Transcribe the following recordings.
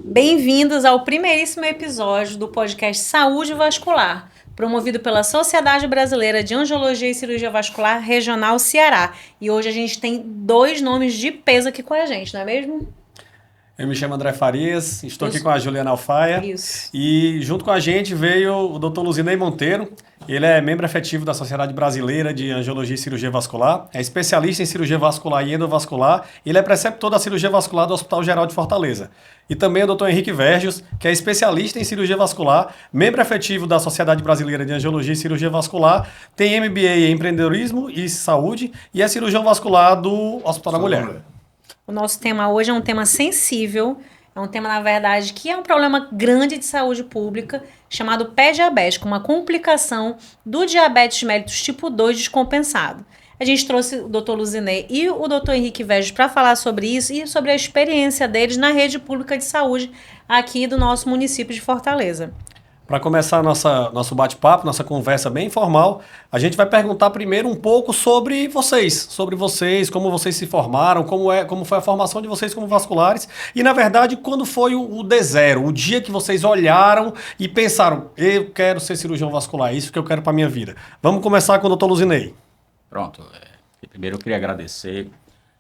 Bem-vindos ao primeiríssimo episódio do podcast Saúde Vascular, promovido pela Sociedade Brasileira de Angiologia e Cirurgia Vascular Regional Ceará. E hoje a gente tem dois nomes de peso aqui com a gente, não é mesmo? Eu me chamo André Farias, estou aqui com a Juliana Alfaia. Isso. E junto com a gente veio o Dr. Luzinei Monteiro. Ele é membro efetivo da Sociedade Brasileira de Angiologia e Cirurgia Vascular, é especialista em cirurgia vascular e endovascular, e ele é preceptor da cirurgia vascular do Hospital Geral de Fortaleza. E também o Dr. Henrique Vergios, que é especialista em cirurgia vascular, membro efetivo da Sociedade Brasileira de Angiologia e Cirurgia Vascular, tem MBA em empreendedorismo e saúde e é cirurgião vascular do Hospital da Mulher. O nosso tema hoje é um tema sensível, é um tema, na verdade, que é um problema grande de saúde pública, chamado pé diabético, uma complicação do diabetes mellitus tipo 2 descompensado. A gente trouxe o Dr. Luzinei e o Dr. Henrique Vergios para falar sobre isso e sobre a experiência deles na rede pública de saúde aqui do nosso município de Fortaleza. Para começar nosso bate-papo, nossa conversa bem informal, a gente vai perguntar primeiro um pouco sobre vocês, como vocês se formaram, como foi a formação de vocês como vasculares e, na verdade, quando foi o D0, o dia que vocês olharam e pensaram, eu quero ser cirurgião vascular, é isso que eu quero para minha vida. Vamos começar com o Dr. Luzinei. Pronto. Primeiro eu queria agradecer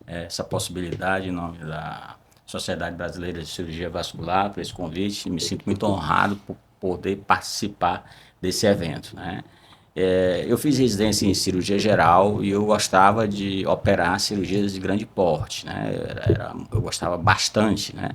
essa possibilidade em nome da Sociedade Brasileira de Cirurgia Vascular por esse convite. Me sinto muito honrado por poder participar desse evento, né? Eu fiz residência em cirurgia geral e eu gostava de operar cirurgias de grande porte, né? Eu gostava bastante, né?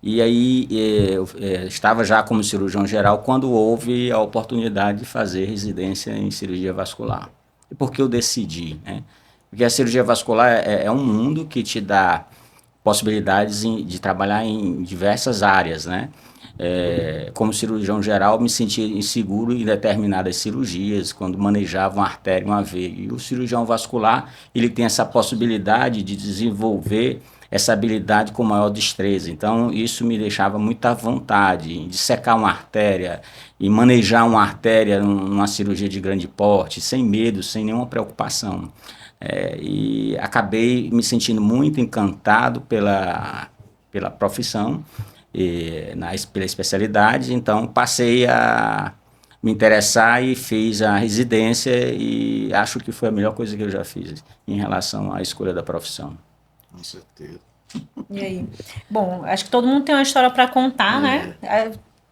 E aí eu estava já como cirurgião geral quando houve a oportunidade de fazer residência em cirurgia vascular. E por que eu decidi, né? Porque a cirurgia vascular é um mundo que te dá possibilidades de trabalhar em diversas áreas, né? Como cirurgião geral, me sentia inseguro em determinadas cirurgias, quando manejava uma artéria, uma veia. E o cirurgião vascular, ele tem essa possibilidade de desenvolver essa habilidade com maior destreza. Então, isso me deixava muito à vontade de secar uma artéria e manejar uma artéria numa cirurgia de grande porte, sem medo, sem nenhuma preocupação. E acabei me sentindo muito encantado pela profissão, pela especialidade, então passei a me interessar e fiz a residência e acho que foi a melhor coisa que eu já fiz em relação à escolha da profissão. Com certeza. E aí? Bom, acho que todo mundo tem uma história para contar, né?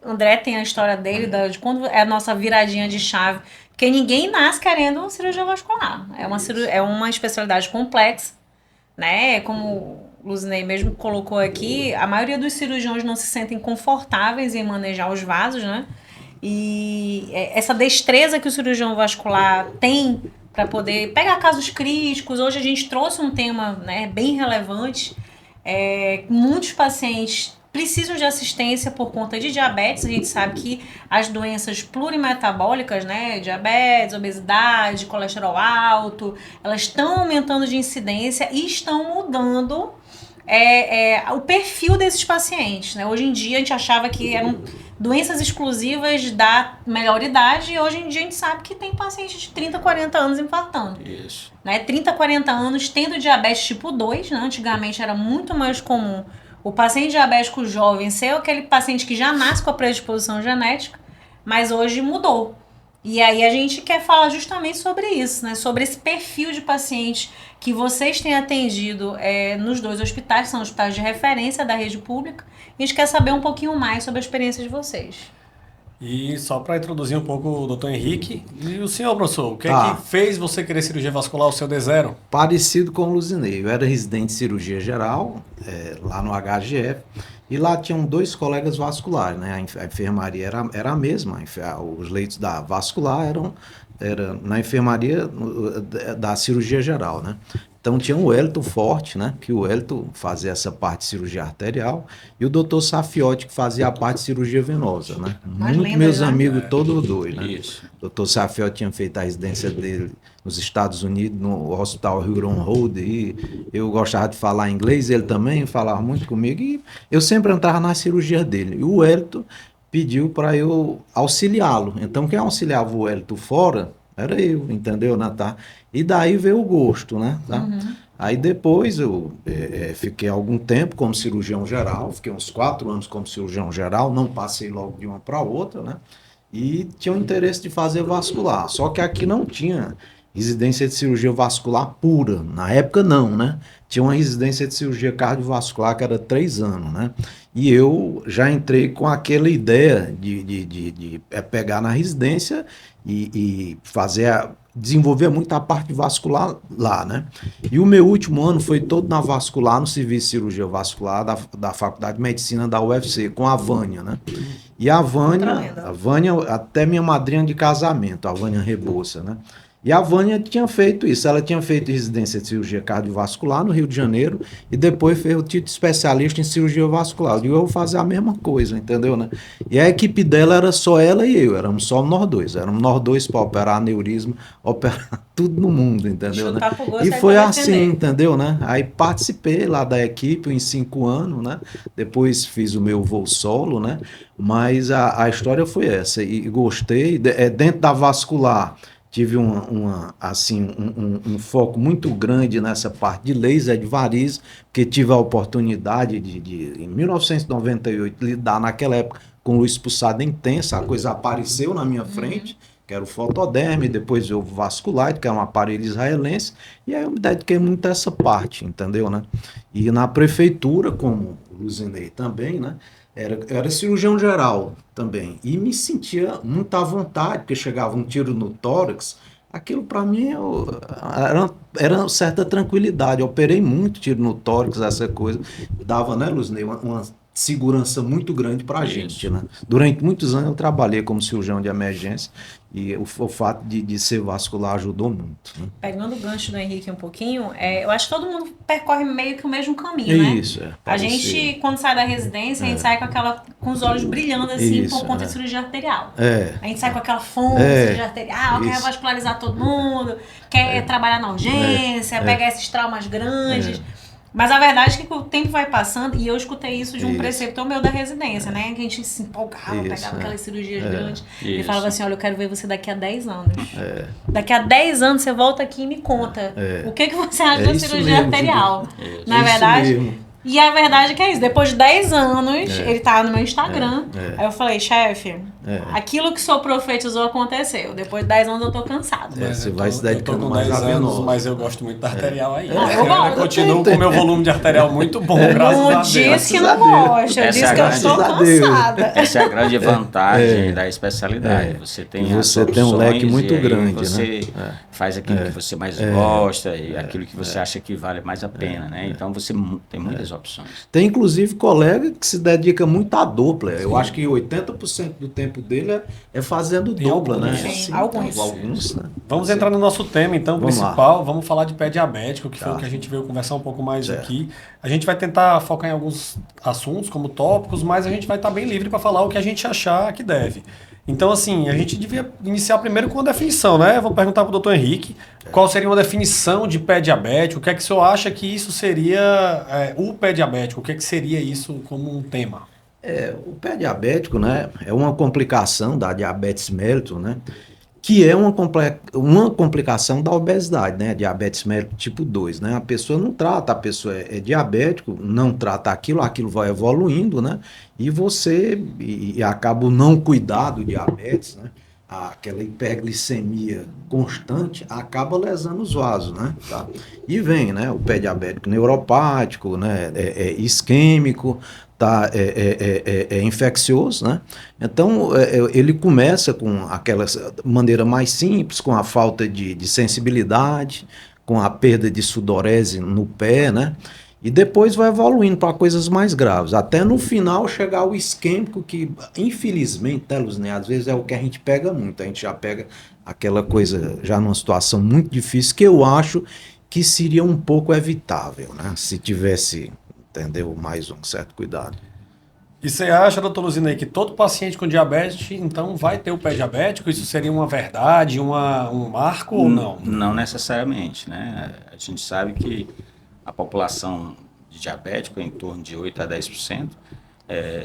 André tem a história dele, de quando é a nossa viradinha de chave, porque ninguém nasce querendo cirurgia vascular. É uma especialidade complexa, né? Como o Luzinei mesmo colocou aqui, a maioria dos cirurgiões não se sentem confortáveis em manejar os vasos, né? E essa destreza que o cirurgião vascular tem para poder pegar casos críticos. Hoje a gente trouxe um tema, né, bem relevante. Muitos pacientes precisam de assistência por conta de diabetes. A gente sabe que as doenças plurimetabólicas, né, diabetes, obesidade, colesterol alto, elas estão aumentando de incidência e estão mudando o perfil desses pacientes, né? Hoje em dia a gente achava que eram doenças exclusivas da melhor idade e hoje em dia a gente sabe que tem pacientes de 30, 40 anos infartando. Isso. Né? 30, 40 anos tendo diabetes tipo 2, né? Antigamente era muito mais comum o paciente diabético jovem ser aquele paciente que já nasce com a predisposição genética, mas hoje mudou. E aí a gente quer falar justamente sobre isso, né? Sobre esse perfil de paciente que vocês têm atendido nos dois hospitais, que são hospitais de referência da rede pública. E a gente quer saber um pouquinho mais sobre a experiência de vocês. E só para introduzir um pouco o Dr. Henrique, e o senhor, professor, o que é que fez você querer cirurgia vascular, o seu D0? Parecido com o Luzinei. Eu era residente de cirurgia geral, lá no HGF, e lá tinham dois colegas vasculares, né? A enfermaria era a mesma, os leitos da vascular eram na enfermaria da cirurgia geral, né? Então tinha o Wellington Forte, né? Que o Wellington fazia essa parte de cirurgia arterial e o Dr. Safiotti que fazia a parte de cirurgia venosa, né? Muito meus amigos todos dois, né? Isso. O Dr. Safiotti tinha feito a residência dele nos Estados Unidos, no Hospital Huron Road, e eu gostava de falar inglês, ele também falava muito comigo, e eu sempre entrava na cirurgia dele. E o Wellington pediu para eu auxiliá-lo. Então quem auxiliava o Wellington fora era eu, entendeu, Natália? E daí veio o gosto, né? Tá? Aí depois eu fiquei algum tempo como cirurgião geral, fiquei uns 4 anos como cirurgião geral, não passei logo de uma para outra, né? E tinha o interesse de fazer vascular. Só que aqui não tinha residência de cirurgia vascular pura. Na época não, né? Tinha uma residência de cirurgia cardiovascular que era 3 anos, né? E eu já entrei com aquela ideia de pegar na residência e desenvolver muito a parte vascular lá, né? E o meu último ano foi todo na vascular, no serviço de cirurgia vascular da Faculdade de Medicina da UFC, com a Vânia, né? E a Vânia, até minha madrinha de casamento, a Vânia Rebouça, né? E a Vânia tinha feito isso, ela tinha feito residência de cirurgia cardiovascular no Rio de Janeiro e depois fez o título de especialista em cirurgia vascular. Eu digo, eu vou fazer a mesma coisa, entendeu, né? E a equipe dela era só ela e eu, éramos só nós dois para operar aneurisma, operar tudo no mundo, entendeu, né? E foi assim, entendeu, né? Aí participei lá da equipe em 5 anos, né? Depois fiz o meu voo solo, né? Mas a história foi essa, e gostei, dentro da vascular. Tive um foco muito grande nessa parte de laser de varizes, porque tive a oportunidade em 1998, lidar naquela época com luz pulsada intensa, a coisa apareceu na minha frente, que era o fotoderme, depois o vascular, que é um aparelho israelense, e aí eu me dediquei muito a essa parte, entendeu, né? E na prefeitura, como o Luzinei também, né? Era cirurgião geral também. E me sentia muito à vontade, porque chegava um tiro no tórax. Aquilo para mim era uma certa tranquilidade. Eu operei muito tiro no tórax, essa coisa. Dava, né, Luzinei, uma segurança muito grande para a gente, né? Durante muitos anos eu trabalhei como cirurgião de emergência e o fato de ser vascular ajudou muito, né? Pegando o gancho do Henrique um pouquinho, eu acho que todo mundo percorre meio que o mesmo caminho, né? Isso, a gente, quando sai da residência, a gente sai com os olhos brilhando assim, Isso, por conta de cirurgia arterial. É. A gente sai com aquela fome de cirurgia arterial, quer vascularizar todo mundo, quer trabalhar na urgência, pegar esses traumas grandes. Mas a verdade é que o tempo vai passando, e eu escutei isso de um preceptor meu da residência, né? Que a gente se empolgava, pegava aquelas cirurgias grandes. Ele falava assim, olha, eu quero ver você daqui a 10 anos. Daqui a 10 anos você volta aqui e me conta. O que você acha da cirurgia arterial? Na verdade... E a verdade é que é isso. Depois de 10 anos, ele tá no meu Instagram. Aí eu falei, chefe, aquilo que o senhor profetizou aconteceu. Depois de 10 anos eu tô cansado. Você vai se dedicando com mais 10 a anos, mas eu gosto muito da arterial aí. Eu continuo com o meu volume de arterial muito bom, graças a Deus. Não disse que não gosta, eu disse que eu estou cansada. Essa é a grande vantagem da especialidade. Você tem um leque muito grande, você faz aquilo que você mais gosta e aquilo que você acha que vale mais a pena, né? Então você tem muitas opções. Tem inclusive colega que se dedica muito à dupla. Eu acho que 80% do tempo dele é fazendo dupla, alguns, né? Sim, Alguns, né? Vamos entrar no nosso tema, então, principal. Lá. Vamos falar de pé diabético, que foi o que a gente veio conversar um pouco mais aqui. A gente vai tentar focar em alguns assuntos, como tópicos, mas a gente vai estar bem livre para falar o que a gente achar que deve. Então, assim, a gente devia iniciar primeiro com uma definição, né? Eu vou perguntar para o doutor Henrique qual seria uma definição de pé diabético, o que é que o senhor acha que isso seria o pé diabético, o que é que seria isso como um tema? O pé diabético, né, é uma complicação da diabetes mellitus, né? Que é uma complicação da obesidade, né? Diabetes mellitus tipo 2, né? A pessoa não trata, a pessoa é diabético, não trata aquilo vai evoluindo, né? E você acaba o não cuidar do diabetes, né? Aquela hiperglicemia constante acaba lesando os vasos, né? Tá? E vem, né? O pé diabético neuropático, né? Isquêmico, tá? Infeccioso, né? Então, ele começa com aquela maneira mais simples, com a falta de sensibilidade, com a perda de sudorese no pé, né? E depois vai evoluindo para coisas mais graves, até no final chegar ao isquêmico, que infelizmente, né, às vezes é o que a gente pega muito, a gente já pega aquela coisa já numa situação muito difícil, que eu acho que seria um pouco evitável, né, se tivesse, entendeu, mais um certo cuidado. E você acha, doutor Luzinei, que todo paciente com diabetes, então, vai ter o pé diabético? Isso seria uma verdade, um marco ou não? Não necessariamente, né? A gente sabe que a população de diabético é em torno de 8 a 10%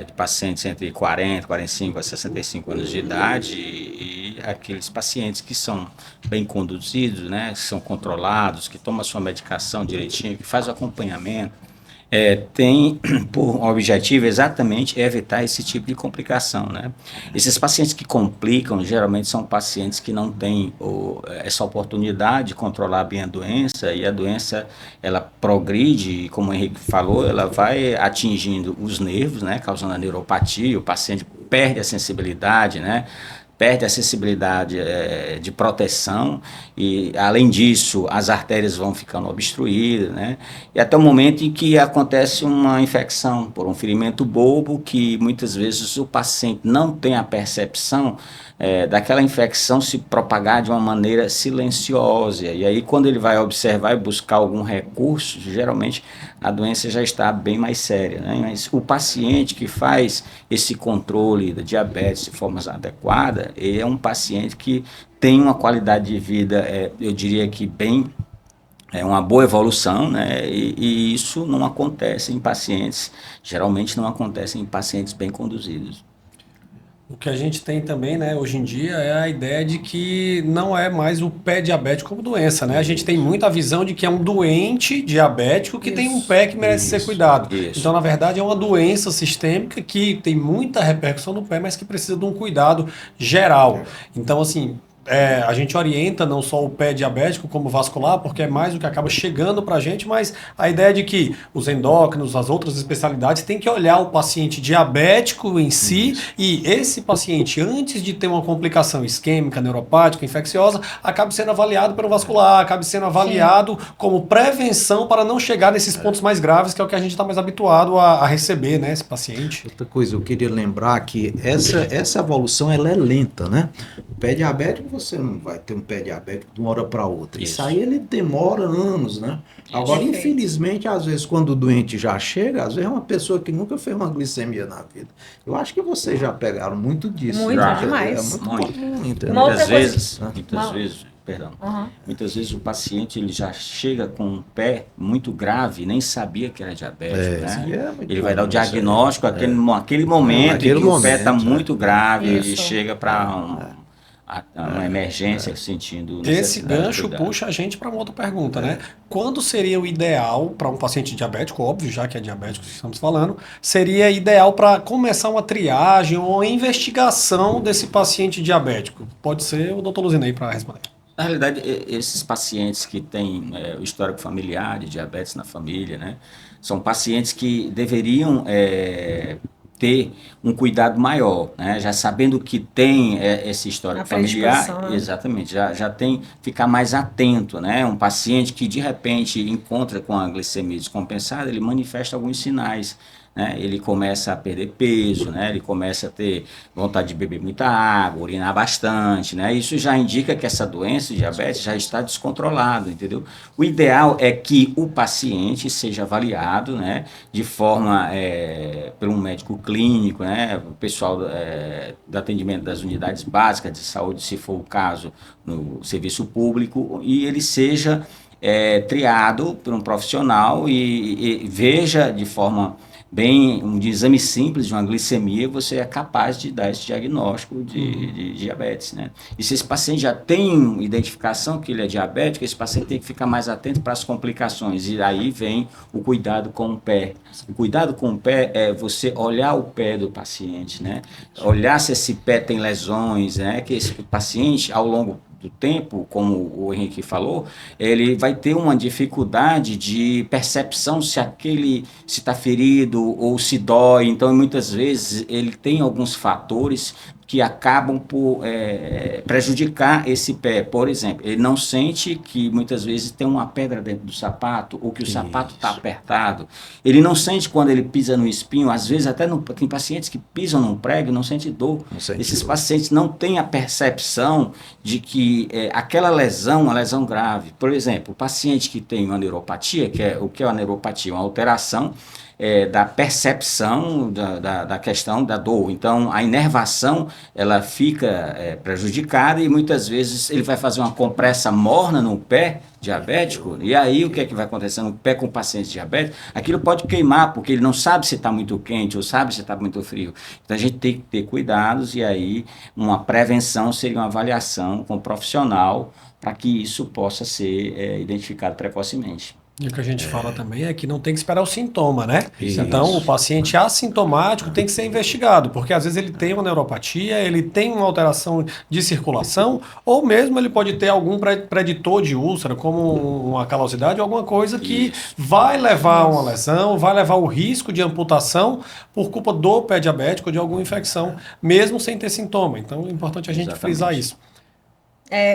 de pacientes entre 40, 45 a 65 anos de idade, e aqueles pacientes que são bem conduzidos, né, que são controlados, que tomam a sua medicação direitinho, que faz o acompanhamento, tem por objetivo exatamente evitar esse tipo de complicação, né? Esses pacientes que complicam, geralmente são pacientes que não têm essa oportunidade de controlar bem a doença, e a doença, ela progride, e como o Henrique falou, ela vai atingindo os nervos, né, causando a neuropatia, o paciente perde a sensibilidade, né? Perde a sensibilidade de proteção e, além disso, as artérias vão ficando obstruídas, né? E até o momento em que acontece uma infecção por um ferimento bobo, que muitas vezes o paciente não tem a percepção daquela infecção se propagar de uma maneira silenciosa. E aí, quando ele vai observar e buscar algum recurso, geralmente a doença já está bem mais séria, né? Mas o paciente que faz esse controle da diabetes de forma adequada, ele é um paciente que tem uma qualidade de vida, eu diria que bem, uma boa evolução, né? E isso não acontece em pacientes, geralmente não acontece em pacientes bem conduzidos. O que a gente tem também, né, hoje em dia é a ideia de que não é mais o pé diabético como doença, né? A gente tem muita visão de que é um doente diabético que tem um pé que merece ser cuidado. Isso. Então, na verdade, é uma doença sistêmica que tem muita repercussão no pé, mas que precisa de um cuidado geral. Então, assim, a gente orienta não só o pé diabético como vascular, porque é mais o que acaba chegando para a gente, mas a ideia de que os endócrinos, as outras especialidades, têm que olhar o paciente diabético em si, e esse paciente, antes de ter uma complicação isquêmica, neuropática, infecciosa, acabe sendo avaliado pelo vascular, acabe sendo avaliado como prevenção para não chegar nesses pontos mais graves, que é o que a gente está mais habituado a receber, né, esse paciente. Outra coisa, eu queria lembrar que essa evolução ela é lenta, né? O pé diabético, você não vai ter um pé diabético de uma hora para outra. Isso aí ele demora anos, né? Agora, infelizmente, às vezes, quando o doente já chega, às vezes é uma pessoa que nunca fez uma glicemia na vida. Eu acho que vocês já pegaram muito disso. Muito, né? demais. É muito comum, entendeu? Uma outra Muitas vezes o paciente ele já chega com um pé muito grave, nem sabia que era diabético, né? Ele vai dar o diagnóstico naquele momento em que o pé está muito grave, ele chega para uma emergência sentindo Esse necessidade de gancho cuidado. puxa a gente para uma outra pergunta, né? Quando seria o ideal para um paciente diabético, óbvio, já que é diabético que estamos falando, seria ideal para começar uma triagem ou uma investigação desse paciente diabético? Pode ser o Dr. Luzinei para responder. Na realidade, esses pacientes que têm o histórico familiar de diabetes na família, né, são pacientes que deveriam ter um cuidado maior, né, já sabendo que tem esse histórico familiar, né? exatamente, já tem ficar mais atento, né, um paciente que de repente encontra com a glicemia descompensada, ele manifesta alguns sinais, né, ele começa a perder peso, né, ele começa a ter vontade de beber muita água, urinar bastante, né, isso já indica que essa doença, diabetes, já está descontrolada, entendeu? O ideal é que o paciente seja avaliado, né, de forma, por um médico clínico, né, o pessoal do atendimento das unidades básicas de saúde, se for o caso, no serviço público, e ele seja triado por um profissional e veja de forma bem, um exame simples de uma glicemia, você é capaz de dar esse diagnóstico de diabetes, né? E se esse paciente já tem identificação que ele é diabético, esse paciente tem que ficar mais atento para as complicações, e aí vem o cuidado com o pé. O cuidado com o pé é você olhar o pé do paciente, né? Olhar se esse pé tem lesões, né? Que esse paciente, ao longo do tempo, como o Henrique falou, ele vai ter uma dificuldade de percepção se está ferido ou se dói. Então, muitas vezes, ele tem alguns fatores que acabam por prejudicar esse pé. Por exemplo, ele não sente que muitas vezes tem uma pedra dentro do sapato ou que o sapato está apertado. Ele não sente quando ele pisa no espinho, às vezes até tem pacientes que pisam num prego e não sente dor. Esses pacientes não têm a percepção de que aquela lesão é uma lesão grave. Por exemplo, o paciente que tem uma neuropatia, o que é uma neuropatia? Uma alteração da percepção da questão da dor. Então, a inervação, ela fica prejudicada e muitas vezes ele vai fazer uma compressa morna no pé diabético, e aí o que é que vai acontecer no pé com o paciente diabético? Aquilo pode queimar, porque ele não sabe se está muito quente ou sabe se está muito frio. Então a gente tem que ter cuidados, e aí uma prevenção seria uma avaliação com um profissional para que isso possa ser identificado precocemente. E o que a gente fala também é que não tem que esperar o sintoma, né? Isso. Então, o paciente assintomático tem que ser investigado, porque às vezes ele tem uma neuropatia, ele tem uma alteração de circulação, ou mesmo ele pode ter algum preditor de úlcera, como uma calosidade, alguma coisa que vai levar a uma lesão, vai levar o risco de amputação por culpa do pé diabético ou de alguma infecção, mesmo sem ter sintoma. Então, é importante a gente frisar isso.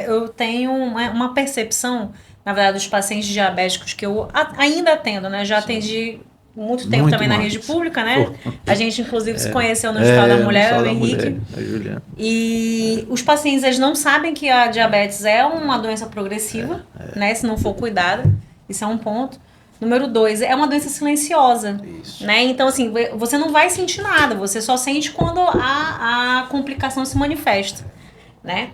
Eu tenho uma percepção, na verdade, dos pacientes diabéticos que eu ainda atendo, né? Já atendi muito tempo também na rede pública, né? A gente, inclusive, se conheceu no Hospital da Mulher, o Henrique. A Juliana. E os pacientes, eles não sabem que a diabetes é uma doença progressiva, né? Se não for cuidada. Isso é um ponto. Número 2, é uma doença silenciosa, né? Então, assim, você não vai sentir nada, você só sente quando a complicação se manifesta. Né?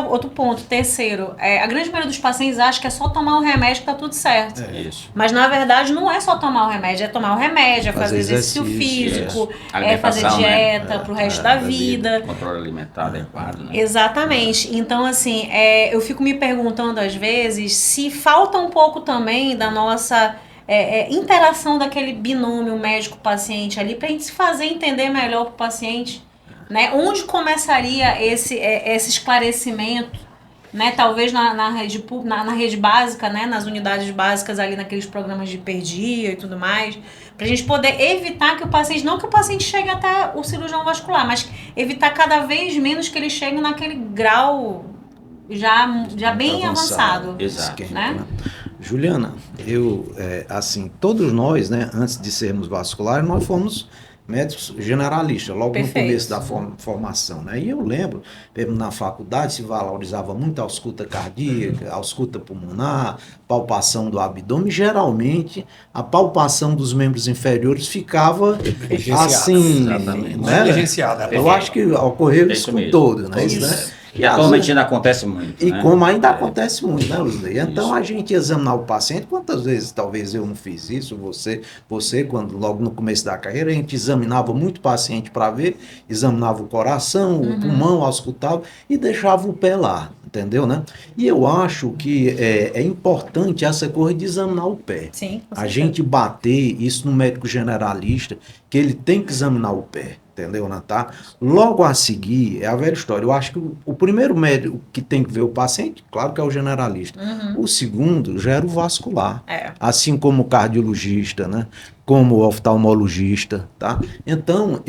Outro ponto, terceiro, a grande maioria dos pacientes acha que é só tomar o remédio que tá tudo certo. Isso. Mas na verdade não é só tomar o remédio, é tomar o remédio, é fazer exercício físico, é fazer dieta pro resto da vida. Controle alimentar adequado, né? Exatamente. Então, assim, eu fico me perguntando às vezes se falta um pouco também da nossa interação daquele binômio médico-paciente ali, pra gente se fazer entender melhor pro paciente. Né? Onde começaria esse esclarecimento, né? Talvez na rede básica, né? Nas unidades básicas ali, naqueles programas de hiperdia e tudo mais, para a gente poder evitar que o paciente, não que o paciente chegue até o cirurgião vascular, mas evitar cada vez menos que ele chegue naquele grau já bem avançado. Exato. Né? Juliana, assim, todos nós, né, antes de sermos vasculares, nós fomos médicos generalistas, logo no começo da formação, né? E eu lembro, na faculdade se valorizava muito a ausculta cardíaca, a ausculta pulmonar, palpação do abdômen. Geralmente, a palpação dos membros inferiores ficava assim, né? Eu acho que ocorreu isso com todos, né? Isso, né? E atualmente ainda acontece muito. E como ainda acontece muito, né, Luzinei? Então, a gente examinar o paciente, quantas vezes talvez eu não fiz isso, você quando logo no começo da carreira, a gente examinava muito paciente para ver, examinava o coração, o pulmão, auscultava e deixava o pé lá, entendeu, né? E eu acho que é importante essa coisa de examinar o pé. Sim, a gente bater isso no médico generalista, que ele tem que examinar o pé. Entendeu, né? Tá? Logo a seguir, é a velha história. Eu acho que o primeiro médico que tem que ver o paciente, claro que é o generalista. O segundo já era o vascular. Assim como o cardiologista, né? Como o oftalmologista, tá? Então,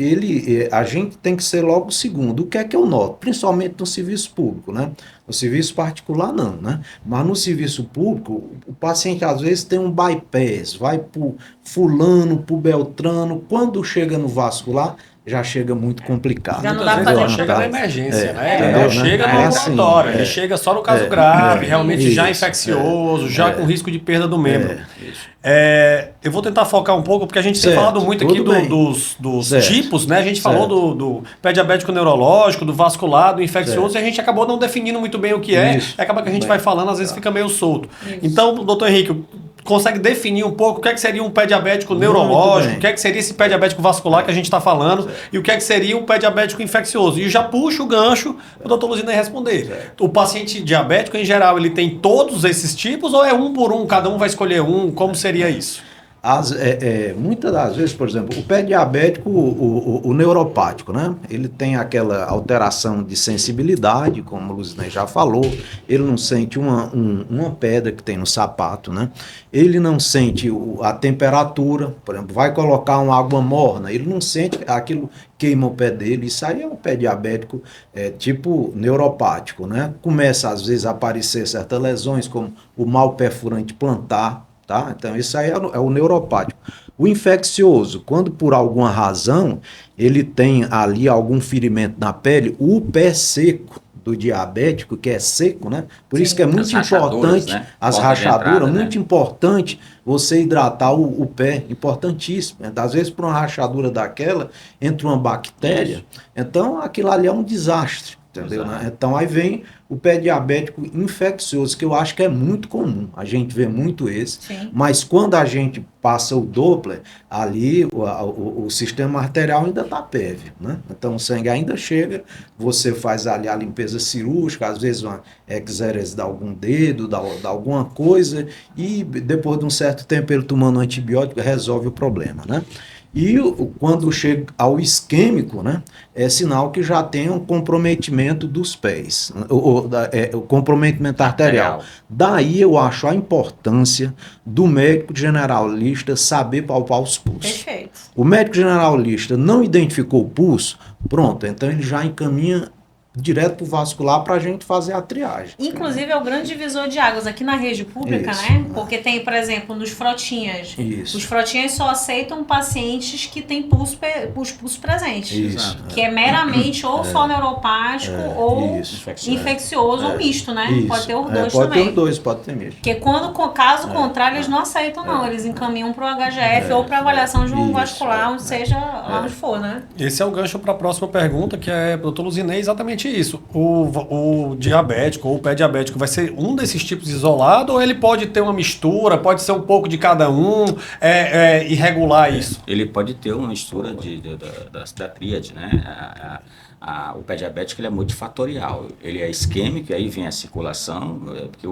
a gente tem que ser logo o segundo. O que é que eu noto? Principalmente no serviço público, né? No serviço particular, não, né? Mas no serviço público, o paciente às vezes tem um bypass, vai pro fulano, pro beltrano. Quando chega no vascular, já chega muito complicado. Já não dá pra fazer. Chega na emergência, né? Ele não chega no ambulatório, ele chega só no caso grave, realmente já infeccioso, já com risco de perda do membro. Eu vou tentar focar um pouco, porque a gente tem falado muito aqui dos tipos, né? A gente falou do pé diabético neurológico, do vascular, do infeccioso, e a gente acabou não definindo muito bem o que é. Acaba que a gente vai falando, às vezes fica meio solto. Então, doutor Henrique, consegue definir um pouco o que é que seria um pé diabético neurológico, o que é que seria esse pé diabético vascular que a gente está falando, e o que é que seria um pé diabético infeccioso. E já puxa o gancho para o doutor Luzinei responder. O paciente diabético, em geral, ele tem todos esses tipos ou é um por um, cada um vai escolher um? Como seria isso? Muitas das vezes, por exemplo, o pé diabético, o neuropático, né? Ele tem aquela alteração de sensibilidade, como o Luzinei já falou, ele não sente uma pedra que tem no sapato, né? Ele não sente a temperatura, por exemplo, vai colocar uma água morna, ele não sente aquilo, queima o pé dele. Isso aí é um pé diabético tipo neuropático, né? Começa às vezes a aparecer certas lesões, como o mal perfurante plantar. Tá? Então, isso aí é o neuropático. O infeccioso, quando por alguma razão ele tem ali algum ferimento na pele, o pé seco do diabético, que é seco, né? Por Sim. isso que é muito As rachaduras, importante, né? as Porta de rachaduras, entrada, né? muito importante você hidratar o pé, importantíssimo. Às vezes, por uma rachadura daquela, entra uma bactéria, então aquilo ali é um desastre. Entendeu? Né? Então aí vem o pé diabético infeccioso, que eu acho que é muito comum. A gente vê muito esse. Sim. Mas quando a gente passa o Doppler, ali o sistema arterial ainda está pévio, né? Então o sangue ainda chega, você faz ali a limpeza cirúrgica, às vezes uma exérese de algum dedo, de alguma coisa, e depois de um certo tempo ele tomando um antibiótico resolve o problema, né? E quando chega ao isquêmico, né, é sinal que já tem um comprometimento dos pés, o comprometimento arterial. Daí eu acho a importância do médico generalista saber palpar os pulsos. Perfeito. O médico generalista não identificou o pulso, pronto, então ele já encaminha direto para o vascular para a gente fazer a triagem. Inclusive é o grande divisor de águas aqui na rede pública, Isso, né? né? Porque tem, por exemplo, nos frotinhas. Isso. Os frotinhas só aceitam pacientes que têm pulso presentes. Isso. Que é meramente ou só neuropático ou isso. infeccioso ou misto, né? Isso. Pode ter os dois pode também. ter os dois, pode ter mesmo. Porque caso contrário, eles não aceitam, não. Eles encaminham para o HGF ou para avaliação de um Isso, vascular, onde seja, lá onde for, né? Esse é o gancho para a próxima pergunta, que é, doutor Luzinei, exatamente isso. O diabético ou o pé diabético vai ser um desses tipos isolado ou ele pode ter uma mistura, pode ser um pouco de cada um, e regular isso? Ele pode ter uma mistura da tríade, né? O pé diabético ele é multifatorial, ele é isquêmico, aí vem a circulação, porque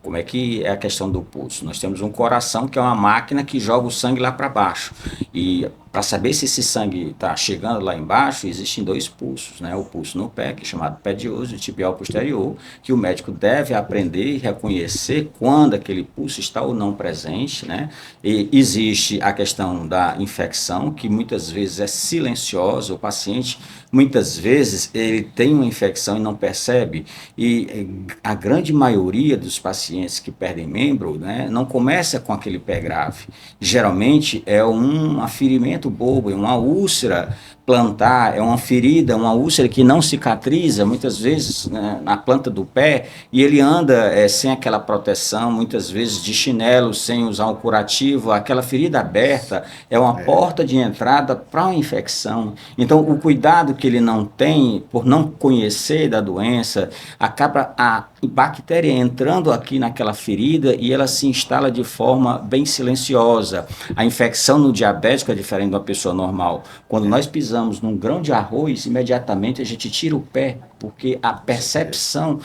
como é que é a questão do pulso? Nós temos um coração que é uma máquina que joga o sangue lá para baixo, e para saber se esse sangue está chegando lá embaixo, existem dois pulsos, né? O pulso no pé, que é chamado pé de osso, e tibial posterior, que o médico deve aprender e reconhecer quando aquele pulso está ou não presente, né? E existe a questão da infecção, que muitas vezes é silenciosa, o paciente, muitas vezes, ele tem uma infecção e não percebe, e a grande maioria dos pacientes que perdem membro, né, não começa com aquele pé grave. Geralmente é um aferimento bobo, é uma úlcera plantar, é uma ferida, uma úlcera que não cicatriza, muitas vezes, né, na planta do pé, e ele anda sem aquela proteção, muitas vezes de chinelo, sem usar um curativo, aquela ferida aberta é uma porta de entrada para uma infecção. Então, o cuidado que ele não tem, por não conhecer da doença, acaba a bactéria entrando aqui naquela ferida e ela se instala de forma bem silenciosa. A infecção no diabético é diferente de uma pessoa normal. Quando nós pisamos num grão de arroz, imediatamente a gente tira o pé, porque a percepção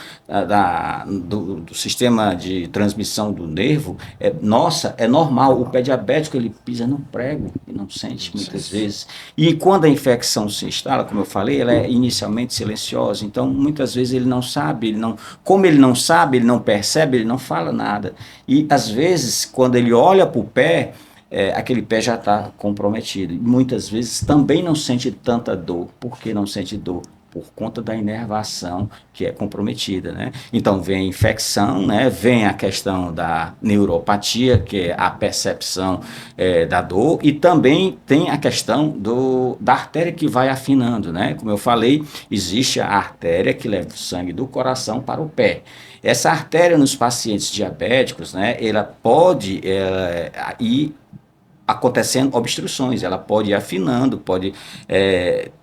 do sistema de transmissão do nervo é normal. O pé diabético ele pisa no prego e não sente muitas vezes. E quando a infecção se instala, como eu falei, ela é inicialmente silenciosa. Então, muitas vezes ele não sabe, como ele não sabe, ele não percebe, ele não fala nada. E às vezes, quando ele olha para o pé, aquele pé já está comprometido. E muitas vezes também não sente tanta dor. Por que não sente dor? Por conta da inervação que é comprometida, né? Então vem a infecção, né? Vem a questão da neuropatia, que é a percepção da dor, e também tem a questão da artéria que vai afinando, né? Como eu falei, existe a artéria que leva o sangue do coração para o pé. Essa artéria nos pacientes diabéticos, né? Ela pode ir acontecendo obstruções, ela pode ir afinando, pode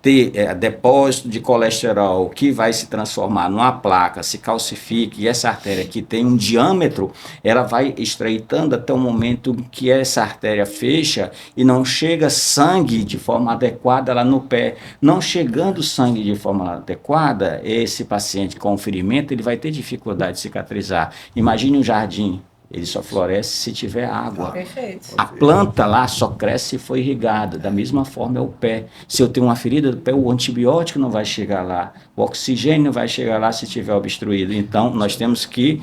ter depósito de colesterol que vai se transformar numa placa, se calcifica, e essa artéria que tem um diâmetro, ela vai estreitando até o momento que essa artéria fecha e não chega sangue de forma adequada lá no pé. Não chegando sangue de forma adequada, esse paciente com ferimento, ele vai ter dificuldade de cicatrizar. Imagine um jardim. Ele só floresce se tiver água. Perfeito. A planta lá só cresce se for irrigada. Da mesma forma é o pé. Se eu tenho uma ferida do pé, o antibiótico não vai chegar lá. O oxigênio não vai chegar lá se estiver obstruído. Então, nós temos que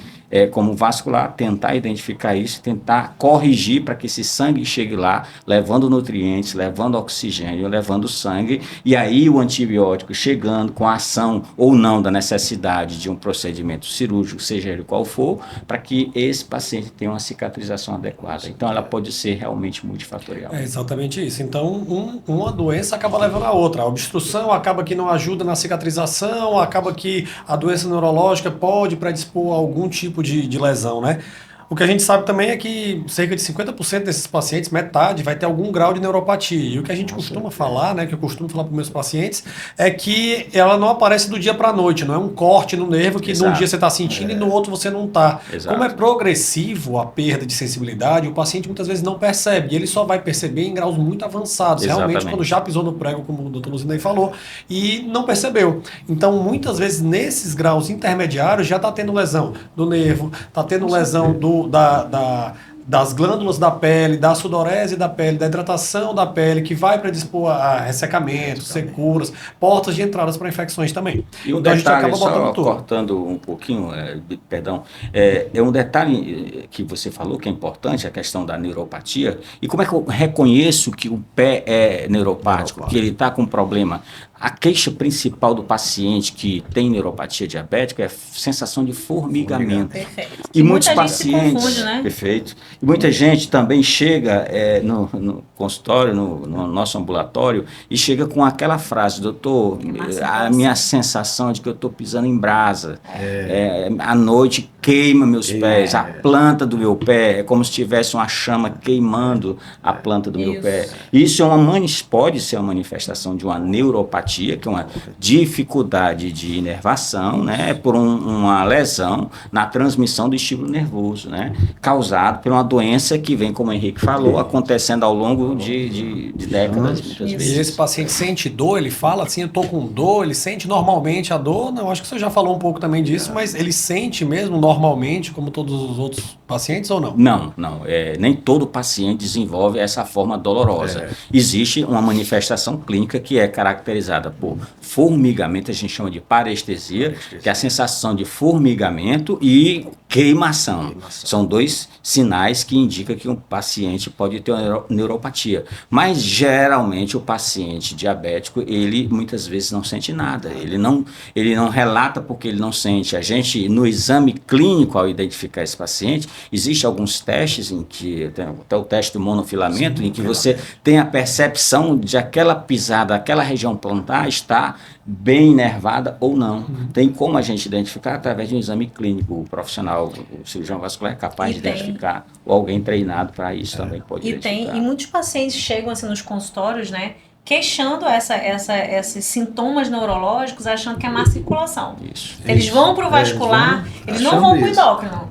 como vascular, tentar identificar isso, tentar corrigir para que esse sangue chegue lá, levando nutrientes, levando oxigênio, levando sangue, e aí o antibiótico chegando com a ação ou não da necessidade de um procedimento cirúrgico, seja ele qual for, para que esse paciente tenha uma cicatrização adequada. Então, ela pode ser realmente multifatorial. É exatamente isso. Então, uma doença acaba levando a outra. A obstrução acaba que não ajuda na cicatrização, acaba que a doença neurológica pode predispor a algum tipo de lesão, né? O que a gente sabe também é que cerca de 50% desses pacientes, metade, vai ter algum grau de neuropatia. E o que a gente costuma falar, né, que eu costumo falar para os meus pacientes, é que ela não aparece do dia para a noite, não é um corte no nervo que num dia você está sentindo e no outro você não está. Como é progressivo a perda de sensibilidade, o paciente muitas vezes não percebe, e ele só vai perceber em graus muito avançados, realmente quando já pisou no prego, como o doutor Luzinei falou, e não percebeu. Então, muitas vezes, nesses graus intermediários, já está tendo lesão do nervo, está tendo lesão das glândulas da pele, da sudorese da pele, da hidratação da pele, que vai predispor a ressecamento, securas, portas de entradas para infecções também. E um então, detalhe, só cortando um pouquinho, é um detalhe que você falou que é importante, a questão da neuropatia. E como é que eu reconheço que o pé é neuropático, que ele está com problema? A queixa principal do paciente que tem neuropatia diabética é a sensação de formigamento. Perfeito. E muitos pacientes, confunde, né? Perfeito. E muita gente também chega no consultório, no nosso ambulatório, e chega com aquela frase: doutor, a minha sensação é de que eu estou pisando em brasa. À noite queima meus pés, a planta do meu pé é como se tivesse uma chama queimando a planta do meu pé. Isso pode ser uma manifestação de uma neuropatia, que é uma dificuldade de inervação, né, por uma lesão na transmissão do estímulo nervoso, né, causado por uma doença que vem, como o Henrique falou, acontecendo ao longo de décadas, muitas vezes. E esse paciente sente dor, ele fala assim, eu estou com dor, ele sente normalmente a dor? Não, acho que você já falou um pouco também disso, mas ele sente mesmo normalmente, como todos os outros pacientes, ou não? Não. Nem todo paciente desenvolve essa forma dolorosa. Existe uma manifestação clínica que é caracterizada por formigamento, a gente chama de parestesia, que é a sensação de formigamento e queimação. São dois sinais que indicam que um paciente pode ter uma neuropatia. Mas, geralmente, o paciente diabético, ele muitas vezes não sente nada. Ele não relata porque ele não sente. A gente, no exame clínico, ao identificar esse paciente, existem alguns testes, em que até o teste do monofilamento, em que você tem a percepção de aquela pisada, aquela região plantar está bem inervada ou não. Tem como a gente identificar através de um exame clínico. O profissional, o cirurgião vascular é capaz de identificar, ou alguém treinado para isso também pode identificar. E muitos pacientes chegam assim nos consultórios, né, queixando esses sintomas neurológicos, achando que é má circulação. Eles vão para o vascular, eles não vão para o endócrino.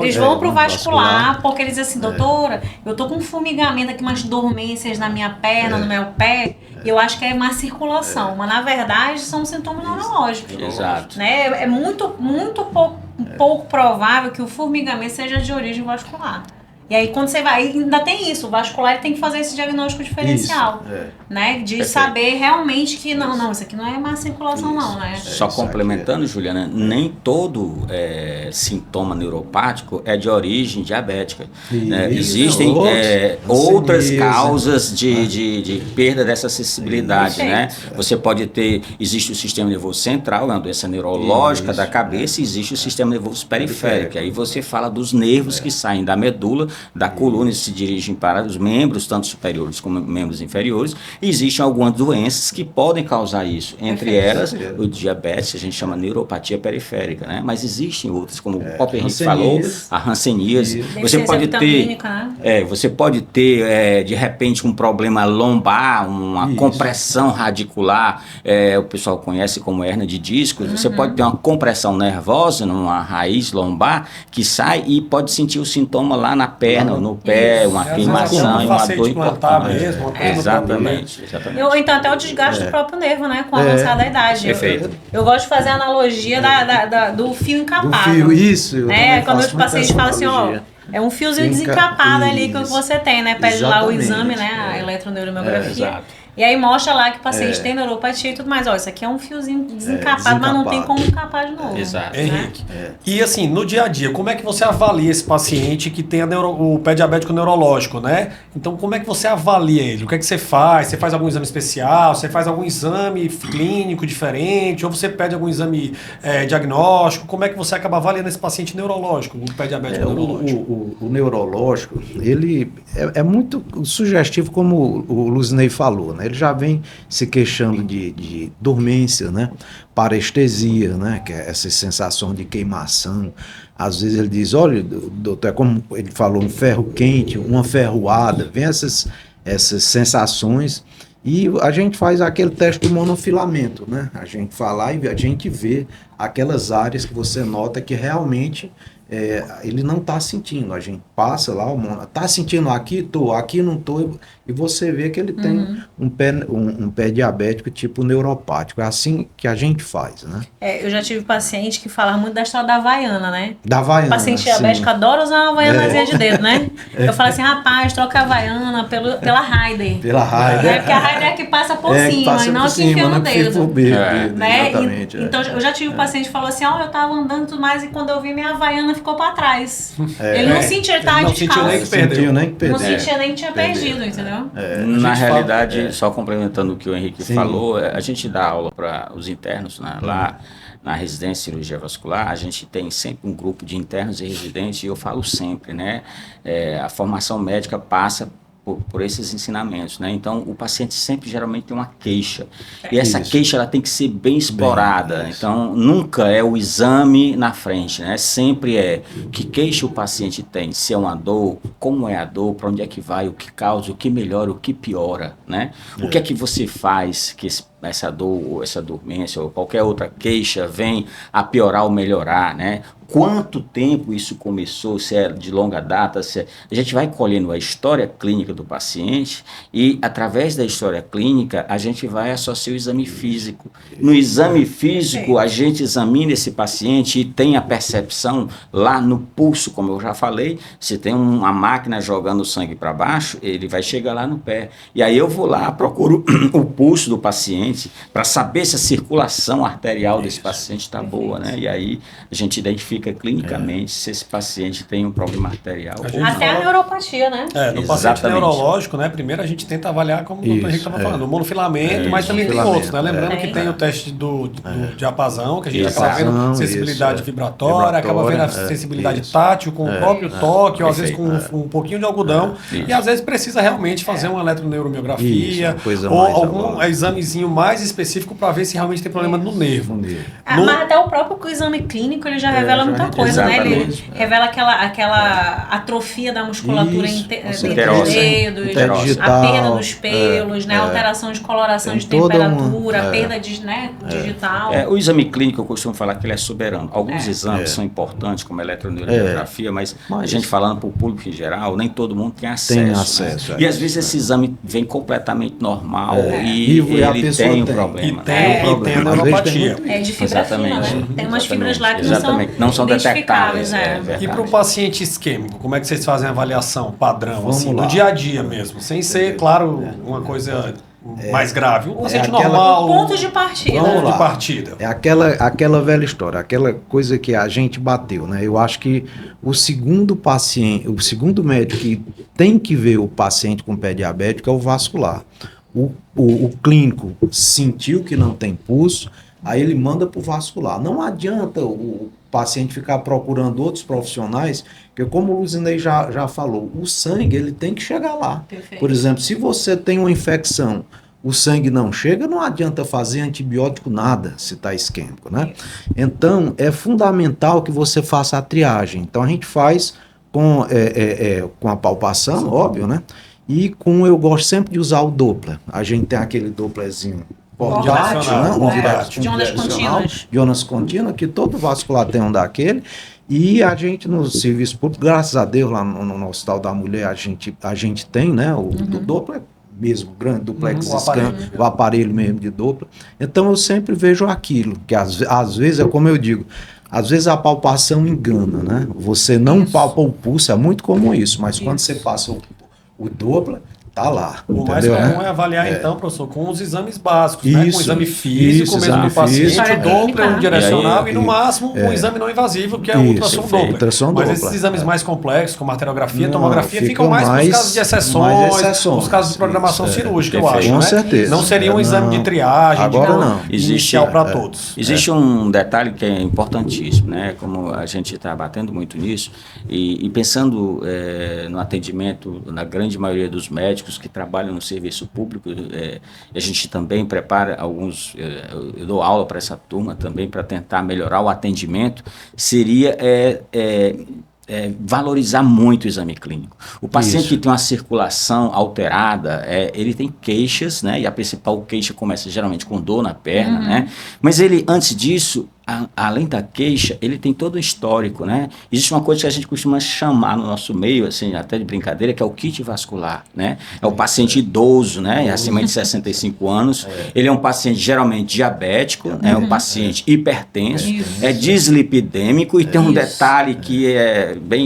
Eles vão para o vascular, porque eles dizem assim, doutora, eu estou com um formigamento aqui, umas dormências na minha perna, no meu pé, e eu acho que é má circulação. Mas, na verdade, são sintomas neurológicos. Exato. Né? É muito pouco provável que o formigamento seja de origem vascular. E aí, quando você vai, ainda tem isso, o vascular tem que fazer esse diagnóstico diferencial, né? De saber realmente que, não, isso aqui não é má circulação, não, né? Só complementando, Juliana, nem todo sintoma neuropático é de origem diabética. Né? Existem outras causas de perda dessa acessibilidade, né? Você pode ter, existe o sistema nervoso central, é uma doença neurológica da cabeça, e existe o sistema nervoso periférico. Aí você fala dos nervos que saem da medula, da coluna, e se dirigem para os membros, tanto superiores como membros inferiores. E existem algumas doenças que podem causar isso. Entre elas, o diabetes, a gente chama neuropatia periférica, né? Mas existem outras, como o próprio Henrique falou, a hanseníase. Você pode ter, você pode ter, de repente, um problema lombar, uma compressão radicular, o pessoal conhece como hérnia de disco. Você pode ter uma compressão nervosa numa raiz lombar que sai e pode sentir o sintoma lá na perna, no pé, uma queimação e uma dor importante. Exatamente. Ou então até o desgaste do próprio nervo, né? Com a avançada da idade. Perfeito. Eu gosto de fazer a analogia do fio encapado. Do fio, isso. Né? Quando os pacientes falam assim, ó, é um fiozinho desencapado ali que você tem, né? Pede lá o exame, né? A eletroneuromiografia. E aí mostra lá que o paciente tem neuropatia e tudo mais. Ó, isso aqui é um fiozinho desencapado, mas não tem como encapar de novo. Exato. Né? Henrique, e assim, no dia a dia, como é que você avalia esse paciente que tem o pé diabético neurológico, né? Então, como é que você avalia ele? O que é que você faz? Você faz algum exame especial? Você faz algum exame clínico diferente? Ou você pede algum exame diagnóstico? Como é que você acaba avaliando esse paciente neurológico, o pé diabético neurológico? O neurológico, ele é muito sugestivo, como o Luzinei falou, né? Ele já vem se queixando de dormência, né? Parestesia, né? Que é essa sensação de queimação. Às vezes ele diz, olha, doutor, é como ele falou, um ferro quente, uma ferroada, vem essas sensações. E a gente faz aquele teste do monofilamento, né? A gente vai lá e a gente vê aquelas áreas que você nota que realmente ele não está sentindo. A gente passa lá, está sentindo aqui? Tô, aqui não tô. E você vê que ele tem um pé diabético tipo neuropático. É assim que a gente faz, né? Eu já tive paciente que fala muito da história da Havaiana, né? Da Havaiana, o paciente diabético adora usar uma Havaianazinha de dedo, né? Eu falo assim, rapaz, troca a Havaiana pela Raider. Pela Raider. Porque a Raider é que passa por cima e não que enfia no dedo. Né? Então eu já tive um paciente que falou assim, eu tava andando e tudo mais, e quando eu vi minha Havaiana ficou pra trás. Ele não sentia, ele tava de calça. Não sentia nem que tinha perdido, entendeu? Na realidade, só complementando o que o Henrique falou, a gente dá aula para os internos, né? Lá na residência de cirurgia vascular, a gente tem sempre um grupo de internos e residentes, e eu falo sempre, né? A formação médica passa por esses ensinamentos, né? Então, o paciente sempre geralmente tem uma queixa. E essa queixa ela tem que ser bem explorada. Então, nunca é o exame na frente, né? Sempre é que queixa o paciente tem, se é uma dor, como é a dor, para onde é que vai, o que causa, o que melhora, o que piora, né? O que é que você faz que essa dor, ou essa dormência, ou qualquer outra queixa vem a piorar ou melhorar, né? Quanto tempo isso começou, se é de longa data, a gente vai colhendo a história clínica do paciente e, através da história clínica, a gente vai associar o exame físico. No exame físico, a gente examina esse paciente e tem a percepção lá no pulso, como eu já falei, se tem uma máquina jogando o sangue para baixo, ele vai chegar lá no pé. E aí eu vou lá, procuro o pulso do paciente para saber se a circulação arterial desse paciente está boa, né? E aí a gente identifica clinicamente se esse paciente tem um problema arterial. Até a neuropatia, né? No paciente neurológico, né? Primeiro a gente tenta avaliar, como o doutor Henrique estava falando, o monofilamento, mas também tem outros, né? Lembrando que tem o teste do diapasão, que a gente acaba vendo sensibilidade vibratória, acaba vendo a sensibilidade tátil com o próprio toque, ou às vezes com um pouquinho de algodão, e às vezes precisa realmente fazer uma eletroneuromiografia, ou algum examezinho mais específico para ver se realmente tem problema no nervo. Mas até o próprio exame clínico ele já revela muita coisa, né? Ele revela aquela atrofia da musculatura entre os dedos, a perda dos pelos, né? Alteração de coloração de temperatura, perda digital. O exame clínico, eu costumo falar que ele é soberano. Alguns exames são importantes, como a eletroneuromiografia, mas a gente falando para o público em geral, nem todo mundo tem acesso. Né? E às vezes esse exame vem completamente normal e ele tem um problema. E tem a neuropatia. É de fibra fina, né? Tem umas fibras lá que não são detectáveis. E para o paciente isquêmico, como é que vocês fazem a avaliação padrão, assim, no dia a dia mesmo? Sem ser, claro, uma coisa mais grave. Um paciente normal. Ponto de partida. Ponto de partida. É aquela velha história, aquela coisa que a gente bateu, né? Eu acho que o segundo médico que tem que ver o paciente com pé diabético é o vascular. O clínico sentiu que não tem pulso, aí ele manda para o vascular. Não adianta o paciente ficar procurando outros profissionais, porque como o Luzinei já falou, o sangue ele tem que chegar lá. Perfeito. Por exemplo, se você tem uma infecção, o sangue não chega, não adianta fazer antibiótico nada se está isquêmico, né? Então, é fundamental que você faça a triagem. Então, a gente faz com a palpação, óbvio, né? E eu gosto sempre de usar o Doppler. A gente tem aquele Dopplerzinho portátil, né? De ondas contínuas. De ondas contínuas, que todo vascular tem um daquele. E a gente no serviço público, graças a Deus, lá no Hospital da Mulher, a gente tem, né? O do Doppler mesmo, grande, duplex scan, o aparelho mesmo de Doppler. Então eu sempre vejo aquilo, que às vezes é como eu digo, às vezes a palpação engana, né? Você não palpa o pulso, é muito comum isso, mas quando você passa o Doppler, tá lá. O mais entendeu, comum né? é avaliar, então, professor, com os exames básicos, né? Com o Isso, exame físico isso, mesmo exame do paciente, físico, o Doppler, o direcional E e, no máximo, um exame não invasivo, que é o Isso, ultrassom Doppler. ultrassom Mas Doppler, esses exames mais complexos, como arteriografia, Não, tomografia, fica ficam mais para os casos de mais exceções, os casos de programação isso, cirúrgica, eu perfeito. acho, Com né? certeza. Não seria um exame de Não, triagem, agora de não. inicial para todos. Existe um detalhe que é importantíssimo, né? Como a gente está batendo muito nisso e pensando no atendimento, na grande maioria dos médicos que trabalham no serviço público, a gente também prepara alguns, eu dou aula para essa turma também para tentar melhorar o atendimento, seria valorizar muito o exame clínico. O paciente Isso. que tem uma circulação alterada, ele tem queixas, né? E a principal queixa começa geralmente com dor na perna, né? Mas ele, antes disso, além da queixa, ele tem todo o histórico, né? Existe uma coisa que a gente costuma chamar no nosso meio, assim, até de brincadeira, que é o kit vascular, né? É o paciente idoso, né? Acima de 65 anos. Ele é um paciente geralmente diabético, é um paciente hipertenso, é dislipidêmico e tem um detalhe que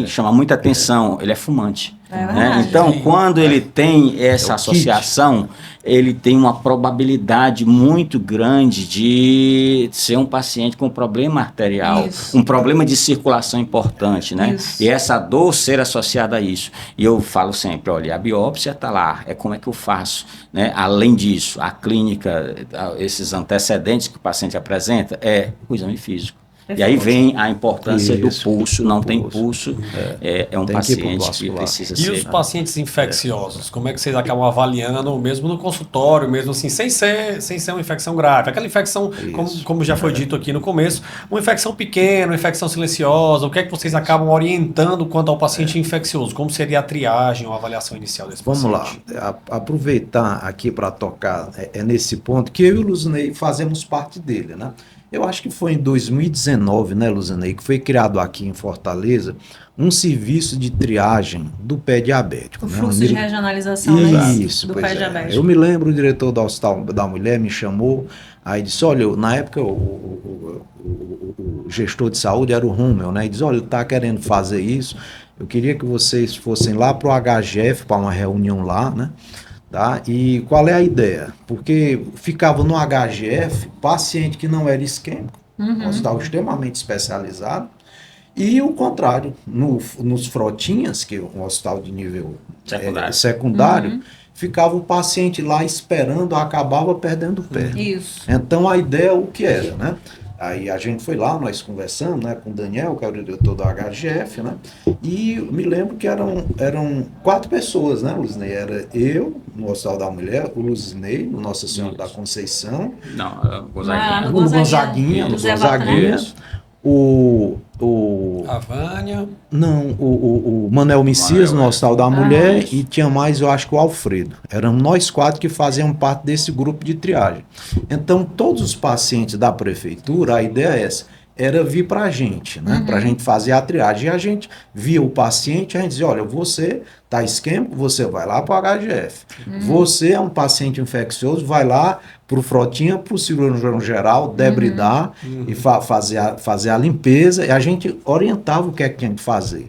chama muita atenção, ele é fumante. Né? Então, quando ele tem essa associação, ele tem uma probabilidade muito grande de ser um paciente com problema arterial, um problema de circulação importante, né? E essa dor ser associada a isso. E eu falo sempre, olha, a biópsia está lá, como é que eu faço? Né? Além disso, a clínica, esses antecedentes que o paciente apresenta, o exame físico. E aí vem a importância do pulso, não tem pulso, é um paciente que precisa ser... E os pacientes infecciosos, como é que vocês acabam avaliando, mesmo no consultório, mesmo assim, sem ser uma infecção grave? Aquela infecção, como já foi dito aqui no começo, uma infecção pequena, uma infecção silenciosa, o que é que vocês acabam orientando quanto ao paciente infeccioso? Como seria a triagem ou a avaliação inicial desse paciente? Vamos lá, aproveitar aqui para tocar nesse ponto, que eu e o Luzinei fazemos parte dele, né? Eu acho que foi em 2019, né, Luzinei, que foi criado aqui em Fortaleza um serviço de triagem do pé diabético. O né? fluxo de regionalização Isso, do pois pé diabético. Eu me lembro, o diretor do Hospital da Mulher me chamou, aí disse, olha, na época o gestor de saúde era o Rúmel, né, e disse, olha, ele está querendo fazer isso, eu queria que vocês fossem lá para o HGF, para uma reunião lá, né, tá? E qual é a ideia? Porque ficava no HGF paciente que não era isquêmico, um hospital extremamente especializado, e o contrário, nos frotinhas, que é um hospital de nível secundário, ficava o paciente lá esperando, acabava perdendo o pé. Isso. Então a ideia o que era, né? Aí a gente foi lá, nós conversamos, né, com o Daniel, que é o diretor do HGF, né, e me lembro que eram 4 pessoas, né, Luzinei? Era eu, no Hospital da Mulher, o Luzinei, no Nossa Senhora da Conceição, Gonzaguinha. no Gonzaguinha, A Vânia. Não, o Manel Messias no Hospital da Mulher e tinha mais, eu acho que o Alfredo. Eram nós 4 que faziam parte desse grupo de triagem. Então, todos os pacientes da prefeitura, a ideia é essa, era vir para a gente, né? Para a gente fazer a triagem. E a gente via o paciente, a gente dizia, olha, você está isquêmico, você vai lá para o HGF. Você é um paciente infeccioso, vai lá para o Frotinha, para o cirurgião geral, debridar e fazer a limpeza. E a gente orientava o que é que tinha que fazer.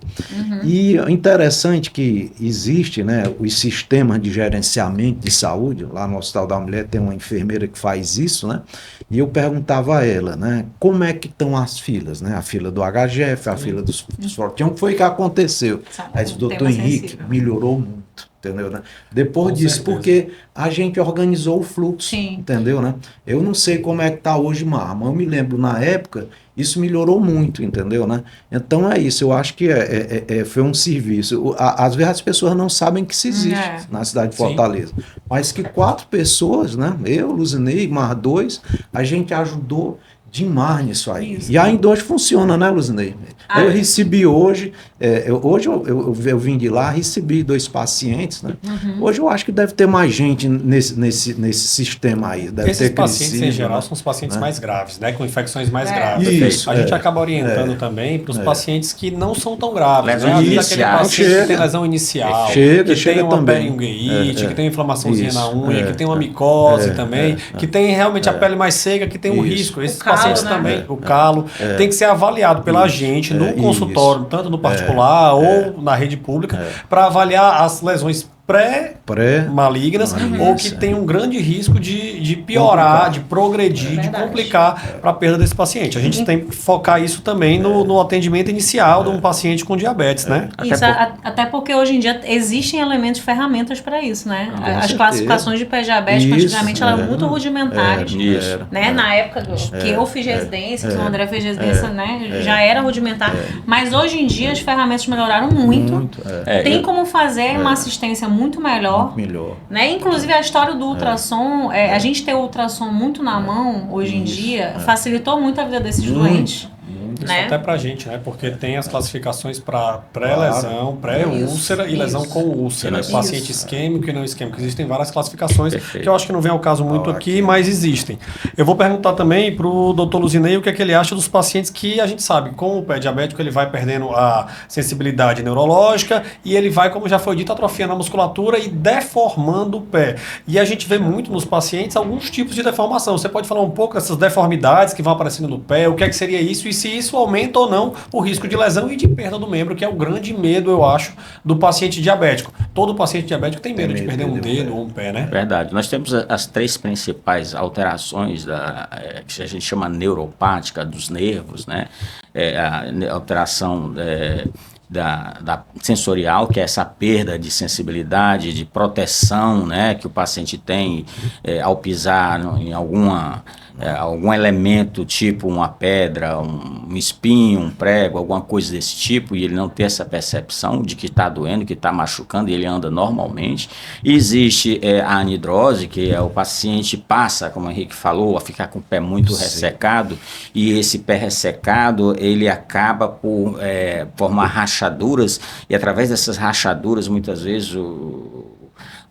E interessante que existe, né, os sistemas de gerenciamento de saúde. Lá no Hospital da Mulher tem uma enfermeira que faz isso, né? E eu perguntava a ela, né, como é que estão as filas, né? A fila do HGF, a fila dos Frotinhos, o que foi que aconteceu? Aí disse, doutor Henrique, melhorou muito, entendeu, né? Depois disso, porque a gente organizou o fluxo, entendeu, né? Eu não sei como é que tá hoje, mas eu me lembro, na época, isso melhorou muito, entendeu, né? Então é isso, eu acho que foi um serviço. Às vezes as pessoas não sabem que isso existe na cidade de Fortaleza, mas que 4 pessoas, né? Eu, Luzinei, mais 2, a gente ajudou demais nisso aí. Isso. E ainda hoje funciona, né, Luzinei? Eu recebi hoje, eu vim de lá, recebi 2 pacientes, né? Hoje eu acho que deve ter mais gente nesse sistema aí. Deve Esses ter pacientes, crescido, em geral, né? são os pacientes mais graves, né? Com infecções mais graves. Isso, a gente acaba orientando também para os pacientes que não são tão graves. Lesão né? Às vezes inicial. aquele paciente que tem lesão inicial, que tem uma periodontite, que tem uma inflamaçãozinha na unha, que tem uma micose também, que tem realmente a pele mais seca, que tem um risco. Esses pacientes também, o calo, tem que ser avaliado pela gente no consultório, tanto no particular ou na rede pública, para avaliar as lesões pré-malignas ou que tem um grande risco de piorar, de progredir, de complicar para a perda desse paciente. A gente tem que focar isso também no atendimento inicial de um paciente com diabetes, né? Isso, até porque hoje em dia existem elementos, ferramentas para isso, né? As classificações de pé diabético, antigamente, eram muito rudimentares, né? Na época que eu fiz residência, que o André fez residência, né? Já era rudimentar. Mas hoje em dia as ferramentas melhoraram muito. Tem como fazer uma assistência muito melhor. Né? Inclusive a história do ultrassom, a gente ter o ultrassom muito na mão hoje em dia facilitou muito a vida desses doentes. Isso né? até pra gente, né? Porque tem as classificações para pré-lesão, pré-úlcera e lesão com úlcera. Paciente isquêmico e não isquêmico. Existem várias classificações que eu acho que não vem ao caso muito aqui, mas existem. Eu vou perguntar também pro Dr. Luzinei o que é que ele acha dos pacientes que a gente sabe, com o pé diabético, ele vai perdendo a sensibilidade neurológica e ele vai, como já foi dito, atrofiando a musculatura e deformando o pé. E a gente vê muito nos pacientes alguns tipos de deformação. Você pode falar um pouco dessas deformidades que vão aparecendo no pé, o que é que seria isso e se isso aumenta ou não o risco de lesão e de perda do membro, que é o grande medo, eu acho, do paciente diabético. Todo paciente diabético tem medo de perder um dedo ou um pé, né? Verdade. Nós temos as três principais alterações que a gente chama neuropática dos nervos, né? A alteração da sensorial, que é essa perda de sensibilidade, de proteção, né, que o paciente tem ao pisar em algum elemento, tipo uma pedra, um espinho, um prego, alguma coisa desse tipo, e ele não ter essa percepção de que está doendo, que está machucando, e ele anda normalmente. E existe a anidrose, que é o paciente passa, como o Henrique falou, a ficar com o pé muito ressecado, e esse pé ressecado, ele acaba por formar rachaduras, e através dessas rachaduras, muitas vezes,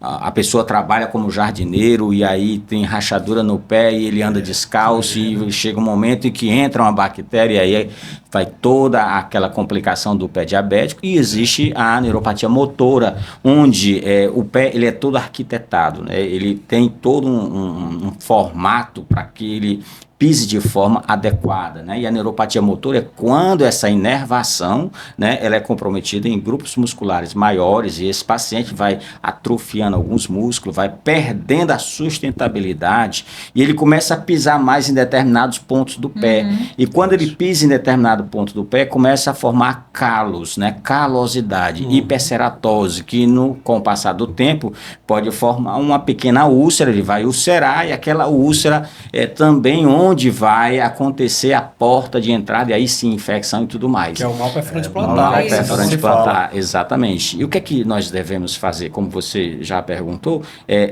a pessoa trabalha como jardineiro e aí tem rachadura no pé e ele anda descalço e chega um momento em que entra uma bactéria e aí vai toda aquela complicação do pé diabético. E existe a neuropatia motora, onde o pé ele é todo arquitetado, né? Ele tem todo um formato para que ele pise de forma adequada, né? E a neuropatia motora é quando essa inervação, né, ela é comprometida em grupos musculares maiores e esse paciente vai atrofiando alguns músculos, vai perdendo a sustentabilidade e ele começa a pisar mais em determinados pontos do pé. E quando ele pisa em determinado ponto do pé, começa a formar calos, né? Calosidade, hiperceratose, que com o passar do tempo pode formar uma pequena úlcera, ele vai ulcerar e aquela úlcera também onde vai acontecer a porta de entrada e aí sim infecção e tudo mais. Que é o mal perforante plantar. Mal perforante plantar, exatamente. E o que é que nós devemos fazer? Como você já perguntou,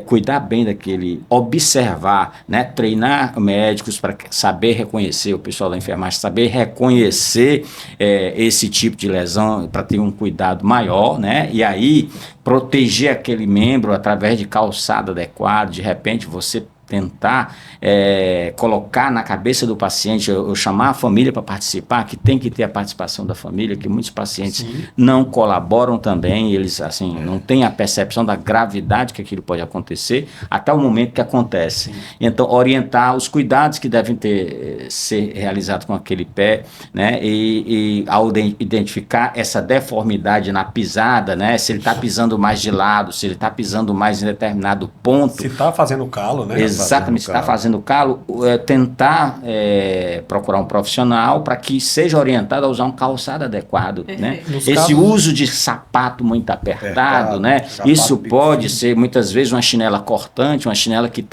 cuidar bem daquele, observar, né? Treinar médicos para saber reconhecer, o pessoal da enfermagem saber reconhecer esse tipo de lesão para ter um cuidado maior, né? E aí proteger aquele membro através de calçado adequado, de repente você tentar colocar na cabeça do paciente, eu chamar a família para participar, que tem que ter a participação da família, que muitos pacientes não colaboram também, eles assim não têm a percepção da gravidade que aquilo pode acontecer até o momento que acontece. Então, orientar os cuidados que devem ser realizados com aquele pé, né? E ao identificar essa deformidade na pisada, né? Se ele está pisando mais de lado, se ele está pisando mais em determinado ponto. Se está fazendo calo, né? Exatamente, se está fazendo calo, tentar procurar um profissional para que seja orientado a usar um calçado adequado, né? Esse uso de sapato muito apertado, né? Isso pode ser muitas vezes uma chinela cortante, uma chinela que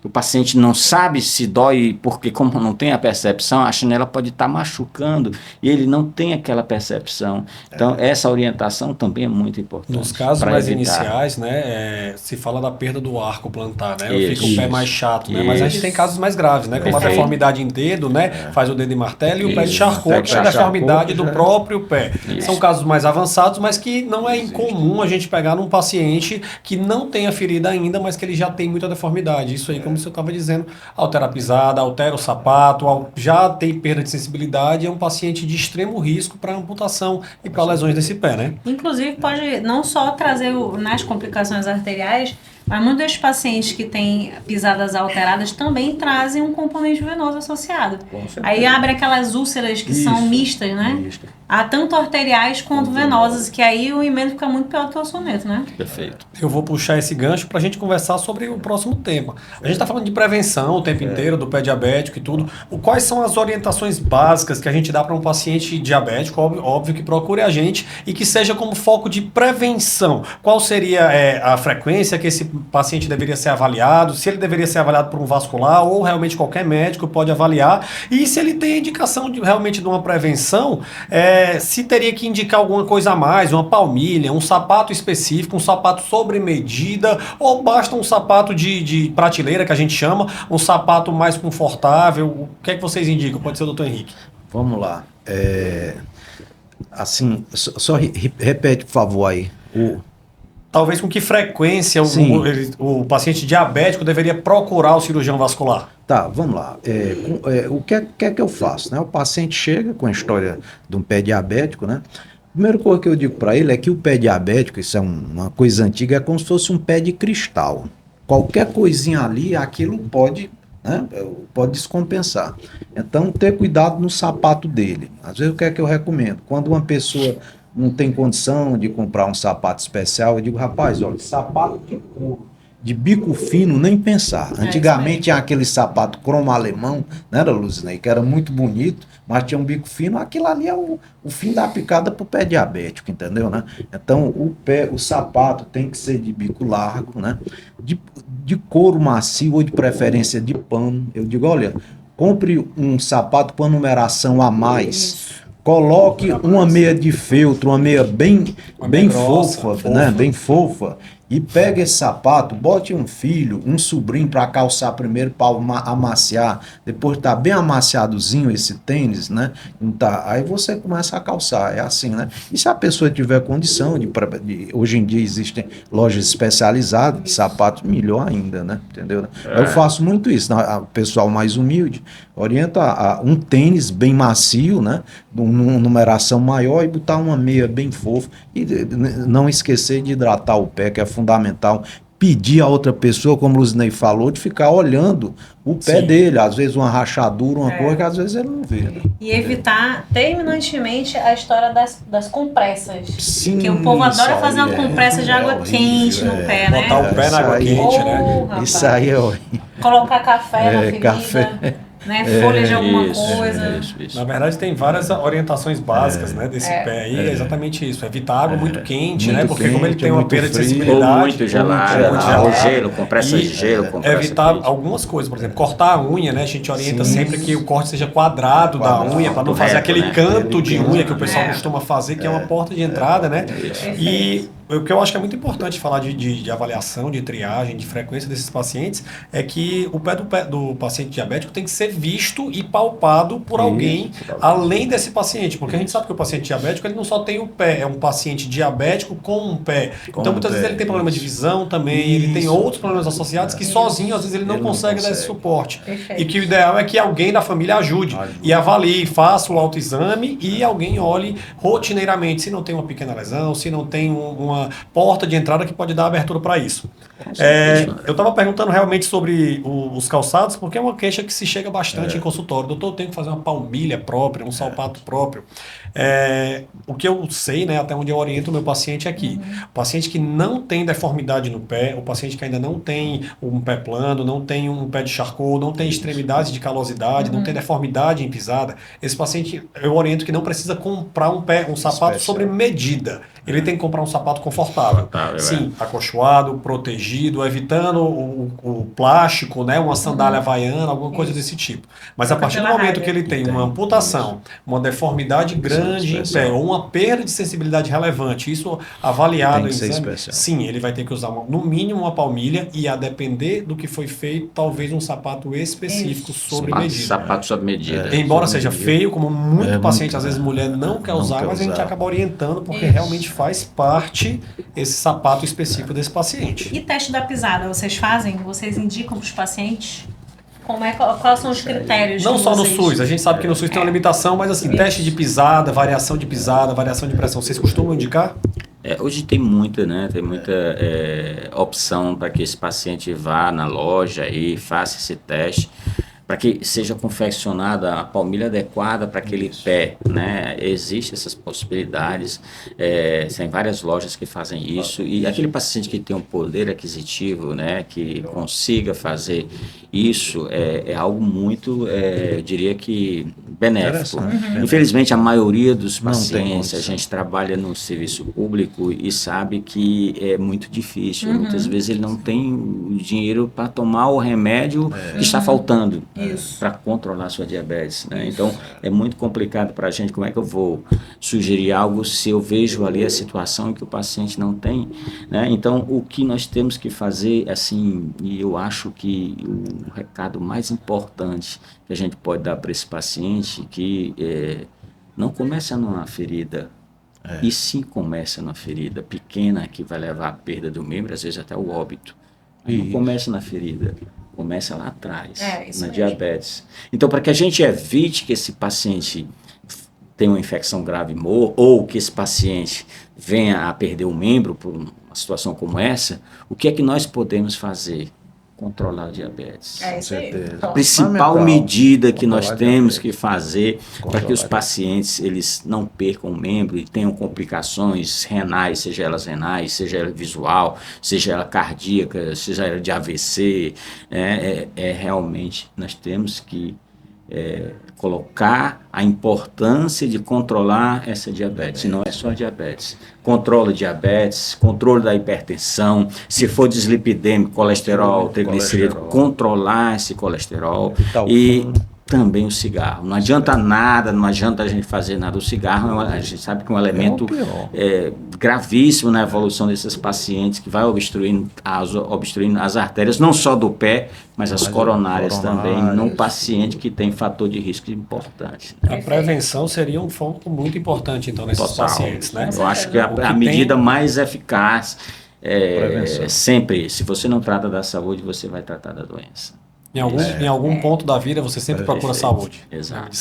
o paciente não sabe se dói, porque como não tem a percepção, a chinela pode estar machucando e ele não tem aquela percepção. Então, essa orientação também é muito importante. Nos casos mais iniciais, né, se fala da perda do arco plantar, né? Fica o pé mais chato, né? Mas a gente tem casos mais graves, né? Como a deformidade em dedo, né? Faz o dedo em martelo e o pé encharcou, que é a deformidade do próprio pé. São casos mais avançados, mas que não é incomum a gente pegar num paciente que não tem a ferida ainda, mas que ele já tem muita deformidade. Isso aí, como você estava dizendo, altera a pisada, altera o sapato, já tem perda de sensibilidade, é um paciente de extremo risco para amputação e para lesões desse pé, né? Inclusive, pode não só trazer nas complicações arteriais, mas muitos dos pacientes que têm pisadas alteradas também trazem um componente venoso associado. Aí abre aquelas úlceras que são mistas, né? Há tanto arteriais quanto venosas, que aí o emendo fica muito pior do que o soneto, né? Perfeito. Eu vou puxar esse gancho para a gente conversar sobre o próximo tema. A gente está falando de prevenção o tempo inteiro, do pé diabético e tudo. Quais são as orientações básicas que a gente dá para um paciente diabético, óbvio que procure a gente, e que seja como foco de prevenção? Qual seria a frequência que esse paciente deveria ser avaliado? Se ele deveria ser avaliado por um vascular ou realmente qualquer médico pode avaliar? E se ele tem indicação realmente de uma prevenção, se teria que indicar alguma coisa a mais, uma palmilha, um sapato específico, um sapato sobre medida, ou basta um sapato de prateleira, que a gente chama, um sapato mais confortável? O que é que vocês indicam? Pode ser o doutor Henrique. Vamos lá. Assim, só repete, por favor, aí. Talvez com que frequência Sim. o paciente diabético deveria procurar o cirurgião vascular? Tá, vamos lá. O que é que eu faço, né? O paciente chega com a história de um pé diabético, né? A primeira coisa que eu digo para ele é que o pé diabético, isso é uma coisa antiga, é como se fosse um pé de cristal. Qualquer coisinha ali, aquilo pode, né, pode descompensar. Então, ter cuidado no sapato dele. Às vezes, o que é que eu recomendo? Quando uma pessoa não tem condição de comprar um sapato especial, eu digo, rapaz, olha, sapato de couro, de bico fino, nem pensar. Antigamente tinha aquele sapato cromo alemão, né, Luzinei, que era muito bonito, mas tinha um bico fino. Aquilo ali é o fim da picada para o pé diabético, entendeu, né? Então o sapato tem que ser de bico largo, né? De couro macio ou de preferência de pano. Eu digo, olha, compre um sapato com a numeração a mais. Coloque uma meia de feltro, uma meia bem grossa, fofa, né? Bem fofa. E pega esse sapato, bote um filho, um sobrinho para calçar primeiro, para amaciar. Depois tá bem amaciadozinho esse tênis, né? Aí você começa a calçar, é assim, né? E se a pessoa tiver condição hoje em dia existem lojas especializadas de sapatos, melhor ainda, né? Entendeu? Eu faço muito isso, né? O pessoal mais humilde orienta a um tênis bem macio, né? Uma numeração maior e botar uma meia bem fofa e não esquecer de hidratar o pé, que é fundamental. Pedir a outra pessoa, como o Luzinei falou, de ficar olhando o pé dele, às vezes uma rachadura, uma coisa que às vezes ele não vê, né? E evitar terminantemente a história das compressas. Sim, que o povo adora fazer uma compressa de água horrível, quente no pé, né? Botar o pé na água quente, né? Rapaz. Isso aí é horrível. Colocar café na ferida, café. né? Folha de alguma Isso, coisa. isso. Na verdade, tem várias orientações básicas, né, desse pé aí, é exatamente isso. Evitar água muito quente, Muito né? Porque como ele quente, tem uma muito perda de frio. sensibilidade. Ou muito gelado, ou gelo, compressa de gelo, compressa Evitar quente. algumas coisas, por exemplo, cortar a unha, né? A gente orienta Sim. sempre que o corte seja quadrado da unha, para não fazer reto, aquele né? canto de unha que o pessoal É. costuma fazer, que é uma porta de entrada, né? E o que eu acho que é muito importante falar de avaliação, de triagem, de frequência desses pacientes, é que o pé do paciente diabético tem que ser visto e palpado por alguém além desse paciente, porque a gente sabe que o paciente diabético ele não só tem o pé, é um paciente diabético com um pé. Então muitas vezes ele tem problema de visão também, ele tem outros problemas associados que sozinho às vezes ele não consegue dar esse suporte. Perfeito. E que o ideal é que alguém da família ajude e avalie, faça o autoexame e alguém olhe rotineiramente se não tem uma pequena lesão, se não tem uma porta de entrada que pode dar abertura para isso. Eu estava perguntando realmente sobre os calçados, porque é uma queixa que se chega bastante em consultório. Doutor, eu tenho que fazer uma palmilha própria, um sapato próprio. O que eu sei, né, até onde eu oriento o meu paciente aqui. O paciente que não tem deformidade no pé, o paciente que ainda não tem um pé plano, não tem um pé de charcot, não tem extremidades de calosidade, não tem deformidade em pisada, esse paciente eu oriento que não precisa comprar um sapato sobre medida. Ele tem que comprar um sapato confortável. Sim, acolchoado, protegido, evitando o plástico, né, uma sandália havaiana, alguma coisa desse tipo. Mas a partir do momento que ele tem uma amputação, uma deformidade grande em pé, ou uma perda de sensibilidade relevante, isso avaliado Tem que em ser exame, especial. sim, ele vai ter que usar no mínimo uma palmilha e, a depender do que foi feito, talvez um sapato específico sobre medida. Sapato sob medida. Embora seja feio, como muito paciente, muito, às vezes mulher não quer usar, quer mas a gente usar. acaba orientando porque realmente faz parte esse sapato específico desse paciente. E teste da pisada, vocês fazem? Vocês indicam para os pacientes? Quais são os critérios? Não que só no vocês... SUS, a gente sabe que no SUS tem uma limitação, mas assim, teste de pisada, variação de pressão, vocês costumam indicar? Hoje tem muita, né? Tem muita opção para que esse paciente vá na loja e faça esse teste. para que seja confeccionada a palmilha adequada para aquele pé, né? Existem essas possibilidades, tem várias lojas que fazem isso, e aquele paciente que tem um poder aquisitivo, né, que consiga fazer isso, é algo muito, eu diria que benéfico. Infelizmente, a maioria dos pacientes, a gente trabalha no serviço público e sabe que é muito difícil, muitas vezes ele não tem o dinheiro para tomar o remédio que está faltando para controlar a sua diabetes, né? Então, é muito complicado para a gente. Como é que eu vou sugerir algo se eu vejo ali a situação em que o paciente não tem, né? Então, o que nós temos que fazer, assim, e eu acho que o recado mais importante que a gente pode dar para esse paciente, que não começa numa ferida, e sim começa numa ferida pequena que vai levar à perda do membro, às vezes até o óbito. Não começa na ferida, começa lá atrás, na diabetes. Então, para que a gente evite que esse paciente tenha uma infecção grave ou que esse paciente venha a perder um membro por uma situação como essa, o que é que nós podemos fazer? Controlar a diabetes. Isso aí. A principal medida que nós temos que fazer para que os pacientes eles não percam o membro e tenham complicações renais, seja elas renais, seja ela visual, seja ela cardíaca, seja ela de AVC, realmente nós temos que colocar a importância de controlar essa diabetes. E não é só diabetes. Controle diabetes, controle da hipertensão, se for dislipidêmico, colesterol, triglicerídeo, controlar esse colesterol e também o cigarro. Não adianta nada, não adianta a gente fazer nada. O cigarro, a gente sabe que é um elemento gravíssimo na evolução desses pacientes, que vai obstruindo as artérias, não só do pé, mas as coronárias também, num paciente que tem fator de risco importante. A prevenção seria um foco muito importante, então, nesses pacientes, né? Eu acho que a medida mais eficaz sempre, se você não trata da saúde, você vai tratar da doença. Em algum ponto da vida você sempre procura saúde. Exato.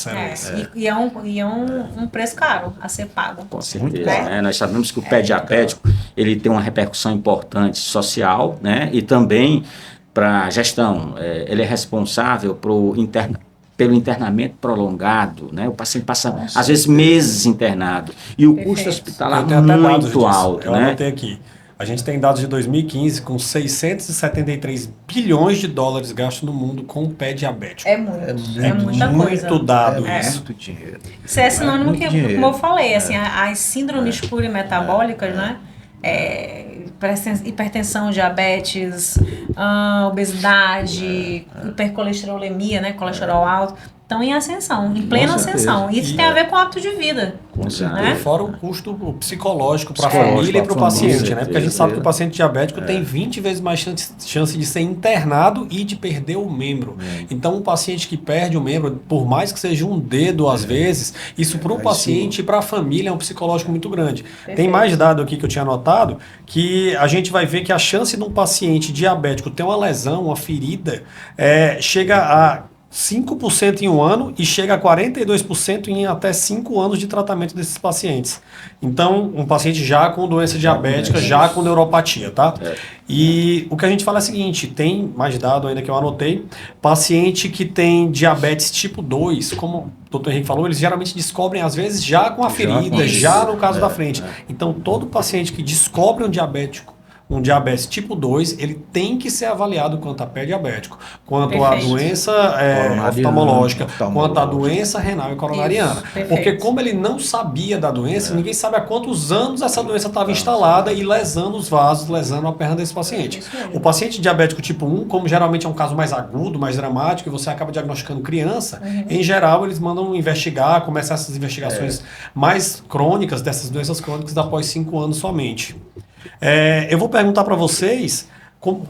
E é um preço caro a ser pago. Com certeza. Né? Nós sabemos que o pé diabético ele tem uma repercussão importante social, né? E também para a gestão. Ele é responsável pelo internamento prolongado, né? O paciente passa, às vezes, meses internado. E o custo hospitalar muito alto. Eu anotei aqui. A gente tem dados de 2015 com 673 bilhões de dólares gastos no mundo com o pé diabético. É muita coisa. Muito dado isso. Muito dinheiro. Isso é sinônimo que, como eu falei, assim, as síndromes plurimetabólicas, né? Hipertensão, diabetes, obesidade, hipercolesterolemia, né? Colesterol alto. Estão em ascensão, em plena ascensão. Isso tem a ver com o hábito de vida. Com certeza. Né? Fora o custo psicológico para a família e para o paciente, né? Porque a gente sabe que o paciente diabético tem 20 vezes mais chance de ser internado e de perder o membro. Então, um paciente que perde o membro, por mais que seja um dedo às vezes, isso para o paciente e para a família é um psicológico muito grande. Perfeito. Tem mais dado aqui que eu tinha anotado, que a gente vai ver que a chance de um paciente diabético ter uma lesão, uma ferida, chega a 5% em um ano e chega a 42% em até 5 anos de tratamento desses pacientes. Então, um paciente já com doença diabética, já com neuropatia, tá? E o que a gente fala é o seguinte, tem mais dado ainda que eu anotei, paciente que tem diabetes tipo 2, como o Dr. Henrique falou, eles geralmente descobrem às vezes já com a ferida, já no caso da frente. Então, todo paciente que descobre um diabetes tipo 2, ele tem que ser avaliado quanto a pé diabético, quanto a doença oftalmológica, quanto a doença renal e coronariana. Porque como ele não sabia da doença, ninguém sabe há quantos anos essa doença estava instalada e lesando os vasos, lesando a perna desse paciente. O paciente diabético tipo 1, como geralmente é um caso mais agudo, mais dramático, e você acaba diagnosticando criança, em geral eles mandam investigar, começar essas investigações mais crônicas, dessas doenças crônicas após 5 anos somente. Eu vou perguntar para vocês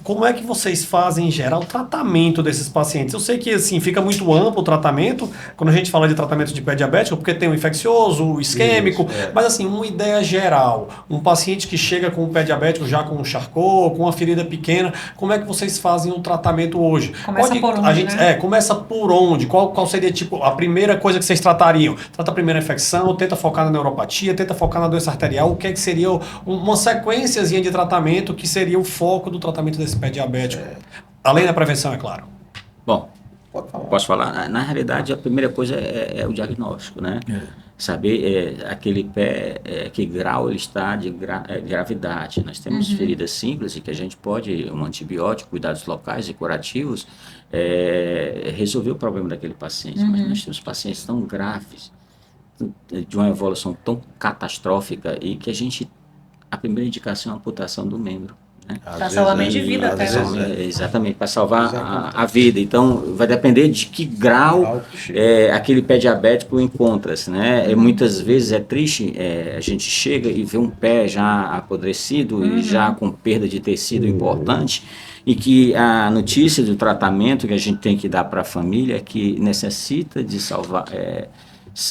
como é que vocês fazem, em geral, o tratamento desses pacientes. Eu sei que assim, fica muito amplo o tratamento, quando a gente fala de tratamento de pé diabético, porque tem o infeccioso, o isquêmico, mas assim, uma ideia geral, um paciente que chega com o pé diabético já com um Charcot, com uma ferida pequena, como é que vocês fazem o tratamento hoje? Começa por onde, né? Começa por onde? Qual seria tipo a primeira coisa que vocês tratariam? Trata a primeira infecção, tenta focar na neuropatia, tenta focar na doença arterial, o que é que seria uma sequenciazinha de tratamento que seria o foco do tratamento desse pé diabético, além da prevenção, é claro. Bom, Pode falar. Posso falar? Na realidade, a primeira coisa é o diagnóstico, né? Saber aquele pé, que grau ele está de gravidade. Nós temos feridas simples e que a gente pode, um antibiótico, cuidados locais e curativos, resolver o problema daquele paciente. Mas nós temos pacientes tão graves, de uma evolução tão catastrófica e que a primeira indicação é a amputação do membro. Né? Para salvamento de vida até. Exatamente, para salvar a vida. Então, vai depender de que grau aquele pé diabético encontra-se. Né? Muitas vezes é triste, a gente chega e vê um pé já apodrecido e já com perda de tecido importante, e que a notícia do tratamento que a gente tem que dar para a família é que necessita de salvar...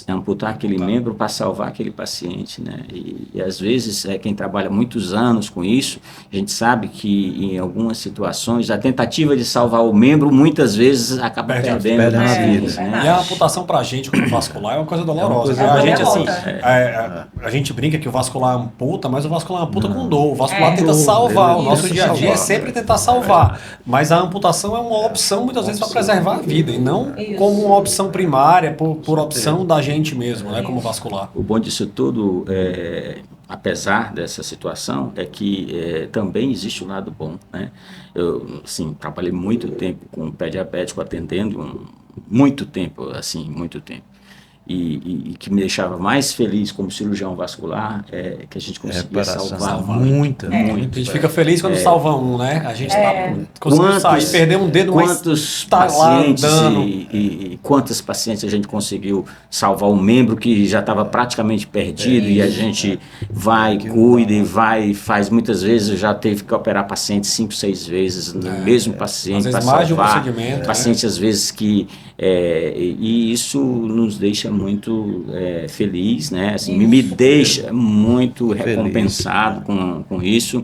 amputar aquele membro para salvar aquele paciente, né? E às vezes quem trabalha muitos anos com isso, a gente sabe que em algumas situações a tentativa de salvar o membro muitas vezes acaba perdendo a vida. né? E a amputação pra gente como vascular é uma coisa dolorosa. A gente assim, a gente brinca que o vascular amputa, mas o vascular amputa com dor. O vascular tenta salvar. O nosso dia a dia é sempre tentar salvar. Mas a amputação é uma opção muitas vezes para preservar a vida e não como uma opção primária por opção da gente mesmo, né, como vascular. O bom disso tudo, apesar dessa situação, é que também existe um lado bom, né? Eu, assim, trabalhei muito tempo com pé diabético, atendendo muito tempo. E que me deixava mais feliz como cirurgião vascular que a gente conseguia salvar muita. A gente fica feliz quando salva um, né? A gente conseguiu sair, perder um dedo, quantos mas pacientes tá lá andando. E quantos pacientes a gente conseguiu salvar um membro que já estava praticamente perdido e a gente vai, cuida e vai, faz muitas vezes. Eu já teve que operar pacientes 5, 6 vezes no mesmo paciente para salvar. Mais de um procedimento, pacientes às vezes que... e isso nos deixa muito feliz, né? Assim, me deixa muito recompensado com isso.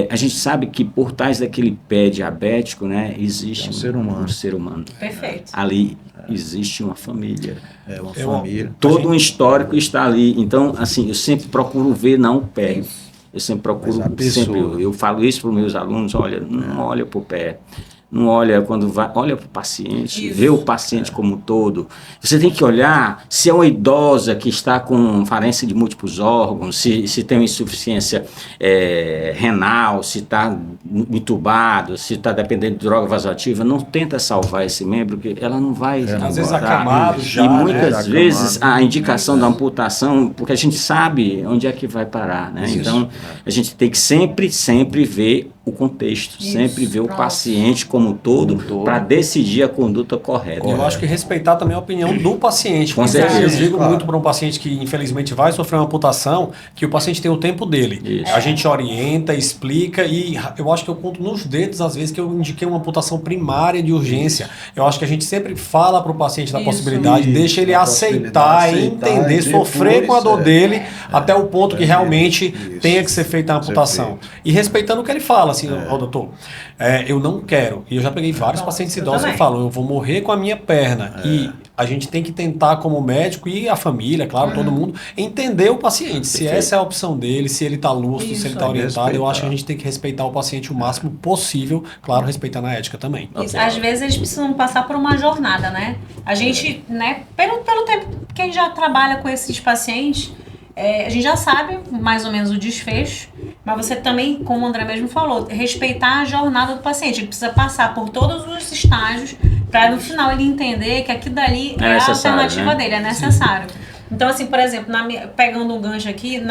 A gente sabe que por trás daquele pé diabético, né, existe um ser humano. Perfeito. Ali existe uma família. Uma família. Todo um histórico está ali. Então, assim, eu sempre procuro ver não o pé. Eu sempre procuro, eu falo isso para os meus alunos, olha, não olha para o pé. Não olha quando vai, olha para o paciente, vê o paciente como um todo. Você tem que olhar se é uma idosa que está com falência de múltiplos órgãos, se tem uma insuficiência renal, se está entubado, se está dependendo de droga vasoativa. Não tenta salvar esse membro, porque ela não vai. Às vezes acamado já. E muitas vezes a indicação da amputação, porque a gente sabe onde é que vai parar, né? Então a gente tem que sempre ver o contexto, sempre ver o paciente como um todo para decidir a conduta correta. Eu acho que respeitar também a opinião do paciente. Com certeza. Eu digo muito para um paciente que infelizmente vai sofrer uma amputação, que o paciente tem o tempo dele. Isso. A gente orienta, explica e eu acho que eu conto nos dedos às vezes que eu indiquei uma amputação primária de urgência. Eu acho que a gente sempre fala para o paciente da possibilidade, deixa ele aceitar e entender, sofrer com a dor dele até o ponto que realmente tenha que ser feita a amputação. E respeitando o que ele fala. Assim, doutor, eu não quero. E eu já peguei vários pacientes idosos que falam, eu vou morrer com a minha perna. E a gente tem que tentar, como médico e a família, claro, todo mundo, entender o paciente. Se essa é a opção dele, se ele está lúcido, se ele está orientado, eu acho que a gente tem que respeitar o paciente o máximo possível, claro, respeitando a ética também. Isso. Às vezes eles precisam passar por uma jornada, né? A gente, né, pelo tempo que a gente já trabalha com esses pacientes, a gente já sabe mais ou menos o desfecho, mas você também, como o André mesmo falou, respeitar a jornada do paciente. Ele precisa passar por todos os estágios para no final ele entender que aquilo dali é a alternativa dele, é necessário. Então, assim, por exemplo, pegando um gancho aqui,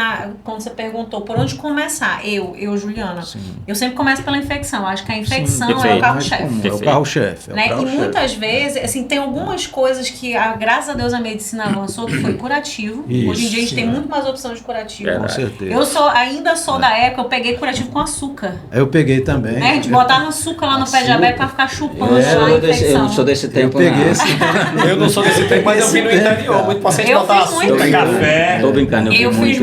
quando você perguntou por onde começar, eu Juliana, eu sempre começo pela infecção. Eu acho que a infecção é o carro-chefe. É o carro-chefe. Né? E muitas vezes, assim, tem algumas coisas que, graças a Deus, a medicina avançou, que foi curativo. Hoje em dia a gente tem muito mais opções de curativo. Com certeza. Eu ainda sou da época, eu peguei curativo com açúcar. Eu peguei também. Né? A gente botava açúcar lá no pé diabético pra ficar chupando lá a infecção. Eu não sou desse tempo, Eu não sou desse tempo, mas eu vi no interior. Muito paciente botava açúcar, café. Tô brincando, eu fiz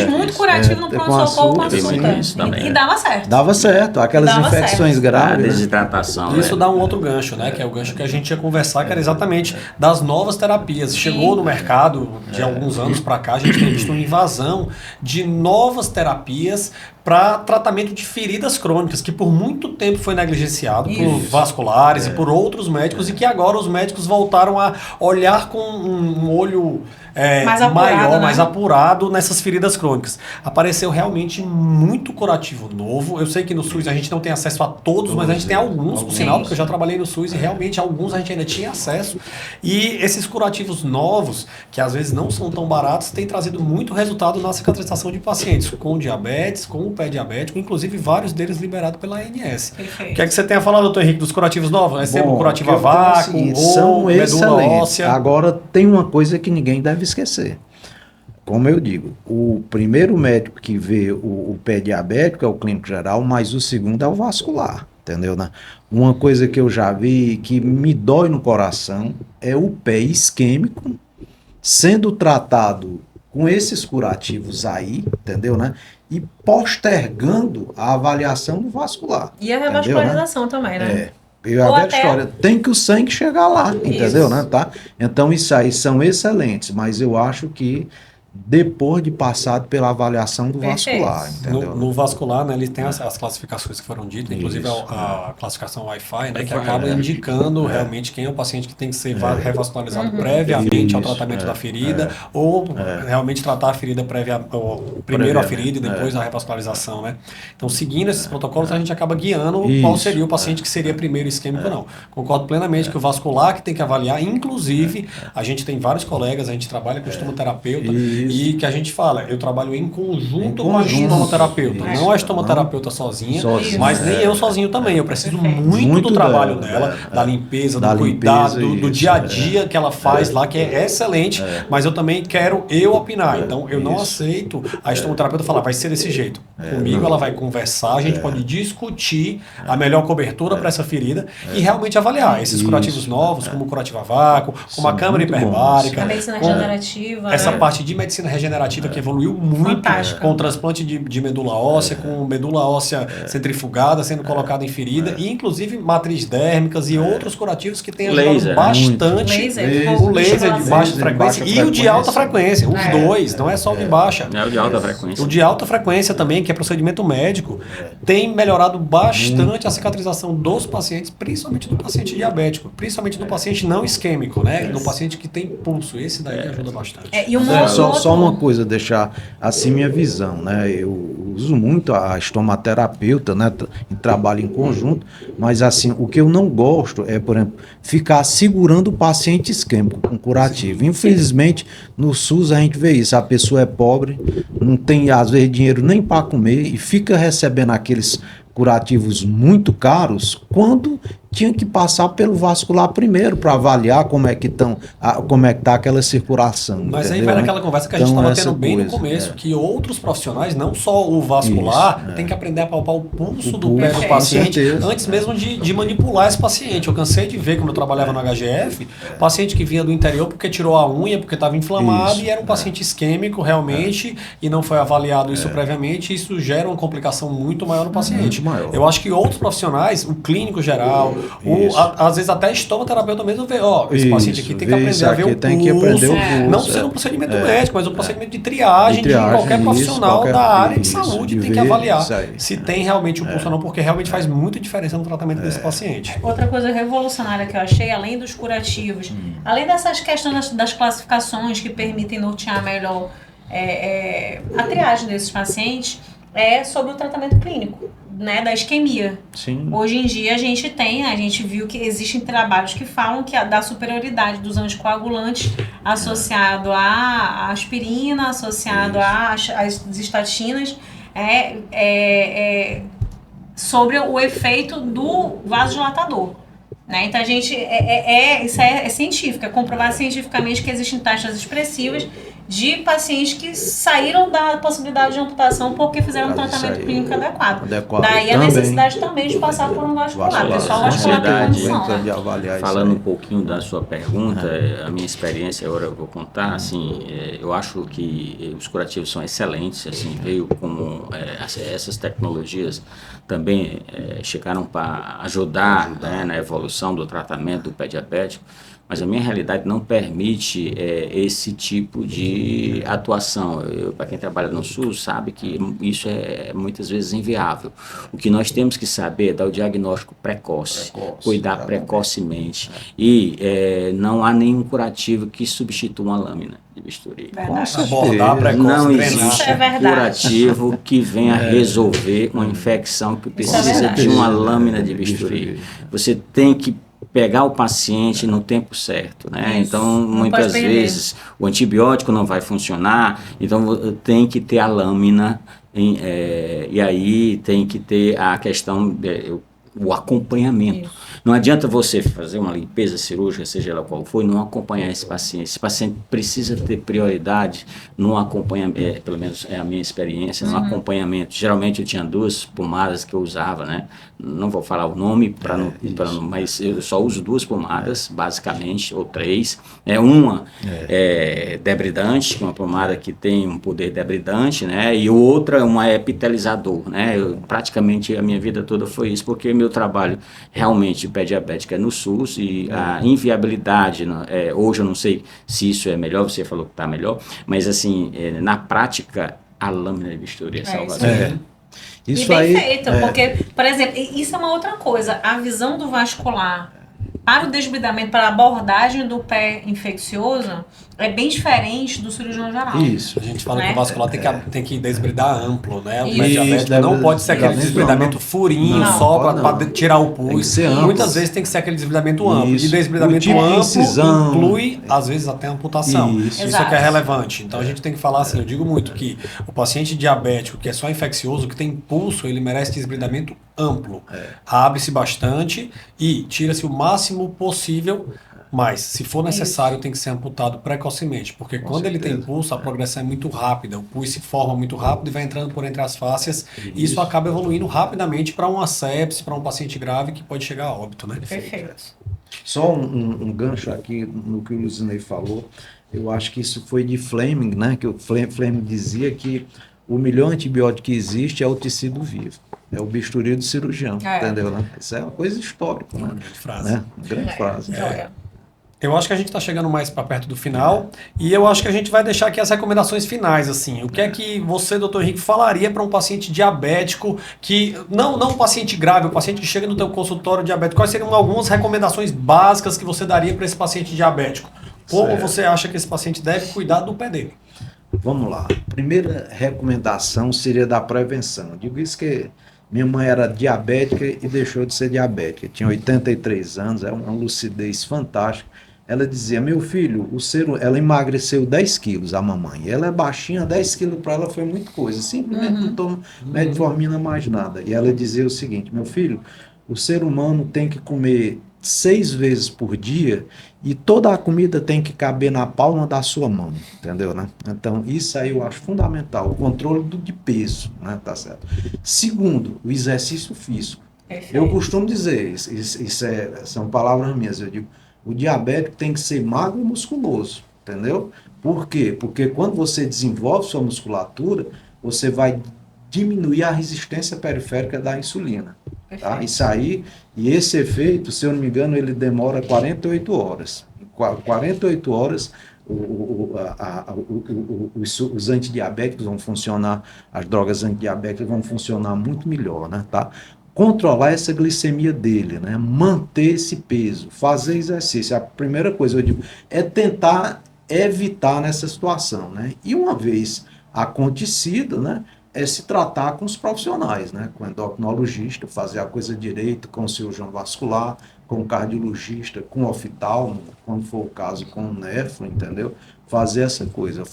muito curativo no pronto-socorro com açúcar. E dava certo. Dava certo. Aquelas infecções graves. Desidratação. Isso dá um outro gancho, né? Que é o gancho que a gente ia conversar, que era exatamente das novas terapias. Chegou no mercado de alguns anos para cá, a gente tem visto uma invasão de novas terapias para tratamento de feridas crônicas, que por muito tempo foi negligenciado por Isso. vasculares e por outros médicos, e que agora os médicos voltaram a olhar com um olho Mais apurado, maior, né? mais apurado nessas feridas crônicas. Apareceu realmente muito curativo novo. Eu sei que no SUS a gente não tem acesso a todos, mas a gente tem alguns, por sinal, porque eu já trabalhei no SUS e realmente alguns a gente ainda tinha acesso. E esses curativos novos, que às vezes não são tão baratos, têm trazido muito resultado na cicatrização de pacientes com diabetes, com o pé diabético, inclusive vários deles liberados pela ANS. Perfeito. O que é que você tem a falar, doutor Henrique, dos curativos novos? É ser um Bom, curativo que a eu falo vácuo, assim, ou são medula excelentes. óssea? Agora, tem uma coisa que ninguém deve esquecer. Como eu digo, o primeiro médico que vê o pé diabético é o clínico geral, mas o segundo é o vascular, entendeu, né? Uma coisa que eu já vi que me dói no coração é o pé isquêmico sendo tratado com esses curativos aí, entendeu, né? E postergando a avaliação do vascular. E a entendeu, né? revascularização também, né? É. E a Ou velha até- história, tem que o sangue chegar lá, entendeu, Isso. né, tá? Então isso aí são excelentes, mas eu acho que depois de passado pela avaliação do Perfeito. vascular, entendeu? No vascular, né, ele tem as classificações que foram ditas, inclusive Isso. a classificação Wi-Fi, né, que Wi-Fi, acaba é. indicando realmente quem é o paciente que tem que ser revascularizado previamente ao Isso, tratamento da ferida, ou realmente tratar a ferida primeiro a ferida e depois a revascularização, né? Então, seguindo esses protocolos, a gente acaba guiando qual Isso. seria o paciente que seria primeiro isquêmico ou não. Concordo plenamente que o vascular que tem que avaliar, inclusive, a gente tem vários colegas, a gente trabalha com estomoterapeuta, Isso. e que a gente fala, eu trabalho em conjunto Em com a conjunto. estomoterapeuta, Isso. não a estomoterapeuta sozinha, Sozinha, mas nem eu sozinho também. Eu preciso Perfeito. muito do trabalho dela, dela, da limpeza, Da do cuidado, limpeza, do isso, dia a dia que ela faz lá, que é excelente, mas eu também quero opinar. Então, eu não isso. aceito a estomoterapeuta falar, vai ser desse jeito. Comigo ela vai conversar, a gente pode discutir a melhor cobertura para essa ferida e realmente avaliar esses Isso. curativos novos, como o curativo a vácuo, como a São câmara muito bons. hiperbárica, A medicina com regenerativa. essa né? parte de medicina regenerativa que evoluiu muito Fantástica. com o transplante de medula óssea, com medula óssea centrifugada sendo colocada em ferida, e inclusive matriz dérmicas e outros curativos que têm ajudado Laser, né? bastante. Laser, O laser de baixa Laser de frequência baixa e o de alta frequência. frequência, os dois, não é só o de baixa. É o de alta frequência. O de alta frequência também, que é procedimento médico, tem melhorado bastante a cicatrização dos pacientes, principalmente do paciente diabético, principalmente do paciente não isquêmico, né? No paciente que tem pulso. Esse daí ajuda bastante. E um É, outro- só uma coisa, deixar assim minha visão, né? Eu uso muito a estomaterapeuta, né? E trabalho em conjunto, mas assim, o que eu não gosto é, por exemplo, ficar segurando o paciente isquêmico com curativo. Infelizmente, no SUS a gente vê isso, a pessoa é pobre, não tem às vezes dinheiro nem para comer e fica recebendo aqueles curativos muito caros quando tinha que passar pelo vascular primeiro para avaliar como é que está aquela circulação. Mas aí entendeu, vai né? naquela conversa que a gente Então, estava essa tendo bem no coisa, começo, que outros profissionais, não só o vascular, Isso, tem que aprender a palpar o pulso O do pé pulso, do com paciente certeza. antes mesmo de manipular esse paciente. Eu cansei de ver, quando eu trabalhava no HGF, paciente que vinha do interior porque tirou a unha, porque estava inflamado, Isso, e era um paciente isquêmico realmente, e não foi avaliado isso previamente, e isso gera uma complicação muito maior no paciente. Muito maior. Eu acho que outros profissionais, o clínico geral, Isso. às vezes até estomaterapeuta mesmo vê, ó, esse paciente aqui Isso, tem que vê aprender isso a ver aqui, o tem que aprender o pulso, pulso, não é. sendo um procedimento médico, mas um procedimento de triagem, de qualquer isso, profissional qualquer- da área de isso, saúde de tem que ver avaliar isso aí. se tem realmente o pulso ou não, porque realmente faz muita diferença no tratamento desse paciente. Outra coisa revolucionária que eu achei, além dos curativos, além dessas questões das classificações que permitem nortear melhor a triagem desses pacientes, é sobre o tratamento clínico, né, da isquemia. Sim. Hoje em dia a gente viu que existem trabalhos que falam que da superioridade dos anticoagulantes associado à aspirina, associado às estatinas, sobre o efeito do vasodilatador. Né? Então a gente isso é científico, é comprovado cientificamente que existem taxas expressivas de pacientes que saíram da possibilidade de amputação porque fizeram um tratamento clínico adequado. Daí a Também. necessidade também de passar por um vascular. O pessoal com vascular tem certeza. condição, né? De avaliar isso Falando aí. um pouquinho da sua pergunta, a minha experiência agora eu vou contar, assim, eu acho que os curativos são excelentes, assim, veio com essas tecnologias também chegaram para ajudar, né, na evolução do tratamento do pé diabético, mas a minha realidade não permite esse tipo de atuação. Para quem trabalha no SUS sabe que isso é muitas vezes inviável. O que nós temos que saber é dar o diagnóstico precoce, cuidar precocemente e não há nenhum curativo que substitua uma lâmina de bisturi. Abordar precoce, Não treinar. existe É verdade. curativo que venha resolver uma infecção que precisa de uma lâmina de bisturi. Você tem que pegar o paciente no tempo certo, né? Isso. Então, Não muitas pode perder. vezes o antibiótico não vai funcionar, então tem que ter a lâmina e aí tem que ter a questão o acompanhamento. Isso. Não adianta você fazer uma limpeza cirúrgica, seja ela qual for, e não acompanhar esse paciente. Esse paciente precisa ter prioridade no acompanhamento, pelo menos é a minha experiência, no acompanhamento. Geralmente eu tinha 2 pomadas que eu usava, né? Não vou falar o nome, mas eu só uso 2 pomadas, basicamente, ou 3. Uma é debridante, que é uma pomada que tem um poder debridante, né? E outra um epitelizador, né? Praticamente a minha vida toda foi isso, porque meu trabalho realmente pé diabético é no SUS e a inviabilidade, hoje eu não sei se isso é melhor, você falou que está melhor, mas assim, na prática, a lâmina de bisturi é salvadora. Isso e bem aí, feito, porque, por exemplo, isso é uma outra coisa, a visão do vascular para o desbridamento, para a abordagem do pé infeccioso, é bem diferente do cirurgião geral. Isso. A gente fala Né? que o vascular tem que desbridar amplo, né? O pé Isso. diabético não pode ser aquele desbridamento furinho não, só pode para não. tirar o Tem que pus. ser amplo. Muitas vezes tem que ser aquele desbridamento amplo. Isso. E desbridamento O tipo de amplo incisão. inclui, às vezes, até amputação. Isso. Isso é que é Exato. relevante. Então a gente tem que falar assim, eu digo muito que o paciente diabético, que é só infeccioso, que tem pulso, ele merece desbridamento amplo. Abre-se bastante e tira-se o máximo possível. Mas, se for necessário, tem que ser amputado precocemente, porque quando ele tem pulso, a progressão é muito rápida, o pus se forma muito rápido e vai entrando por entre as fáscias, e isso acaba evoluindo rapidamente para uma sepse, para um paciente grave que pode chegar a óbito, né? Perfeito. Só um gancho aqui no que o Luzinei falou, eu acho que isso foi de Fleming, né? Que o Fleming dizia que o melhor antibiótico que existe é o tecido vivo. É o bisturi do cirurgião, entendeu? Né? Isso é uma coisa histórica, né? Grande frase. Né? Grande frase. Joia. Eu acho que a gente está chegando mais para perto do final e eu acho que a gente vai deixar aqui as recomendações finais, assim. O que é que você, doutor Henrique, falaria para um paciente diabético que, não um paciente grave, o paciente que chega no teu consultório diabético, quais seriam algumas recomendações básicas que você daria para esse paciente diabético? Como Certo. você acha que esse paciente deve cuidar do pé dele? Vamos lá. A primeira recomendação seria da prevenção. Eu digo isso que minha mãe era diabética e deixou de ser diabética. Tinha 83 anos, é uma lucidez fantástica. Ela dizia, meu filho, ela emagreceu 10 quilos, a mamãe. Ela é baixinha, 10 quilos para ela foi muita coisa. Simplesmente não toma metformina mais nada. E ela dizia o seguinte, meu filho, o ser humano tem que comer 6 vezes por dia e toda a comida tem que caber na palma da sua mão, entendeu, né? Então, isso aí eu acho fundamental, o controle de peso, né? Tá certo. Segundo, o exercício físico. Perfeito. Eu costumo dizer, são palavras minhas, eu digo, o diabético tem que ser magro e musculoso, entendeu? Por quê? Porque quando você desenvolve sua musculatura, você vai diminuir a resistência periférica da insulina. Tá? Isso aí, e esse efeito, se eu não me engano, ele demora 48 horas. Em 48 horas, os antidiabéticos vão funcionar, as drogas antidiabéticas vão funcionar muito melhor, né? Tá? Controlar essa glicemia dele, né? Manter esse peso, fazer exercício. A primeira coisa, eu digo, é tentar evitar nessa situação, né? E uma vez acontecido, né? É se tratar com os profissionais, né? Com o endocrinologista, fazer a coisa direito, com o cirurgião vascular, com o cardiologista, com o oftalmo, quando for o caso, com o nefro, entendeu? Fazer essa coisa,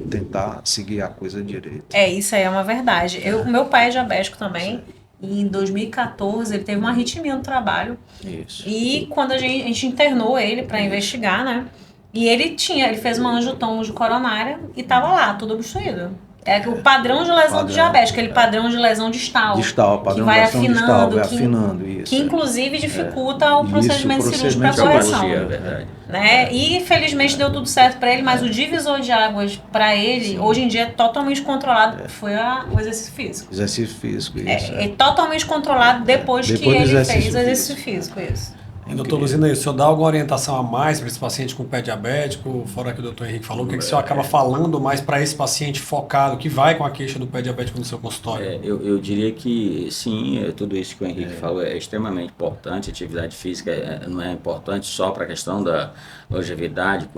tentar seguir a coisa direito. Isso aí é uma verdade. Meu pai é diabético também. E em 2014 ele teve uma arritmia no trabalho. Isso. E quando a gente internou ele para investigar, né? E ele fez uma angiotomose coronária e tava lá, tudo obstruído. É o padrão de lesão do diabético, aquele padrão de lesão distal. Distal, padrão que vai de lesão distal, vai que, afinando isso. que inclusive dificulta o Isso, procedimento cirúrgico para procedimento correção. É verdade. Né? E felizmente deu tudo certo para ele, mas o divisor de águas para ele, hoje em dia é totalmente controlado, foi o exercício físico. Exercício físico, isso. É totalmente controlado depois que do ele exercício fez o exercício físico, isso. E, doutor Luzinei, o senhor dá alguma orientação a mais para esse paciente com pé diabético? Fora que o doutor Henrique falou, o que o senhor acaba falando mais para esse paciente focado, que vai com a queixa do pé diabético no seu consultório? Eu diria que sim, tudo isso que o Henrique falou é extremamente importante. A atividade física não é importante só para a questão da longevidade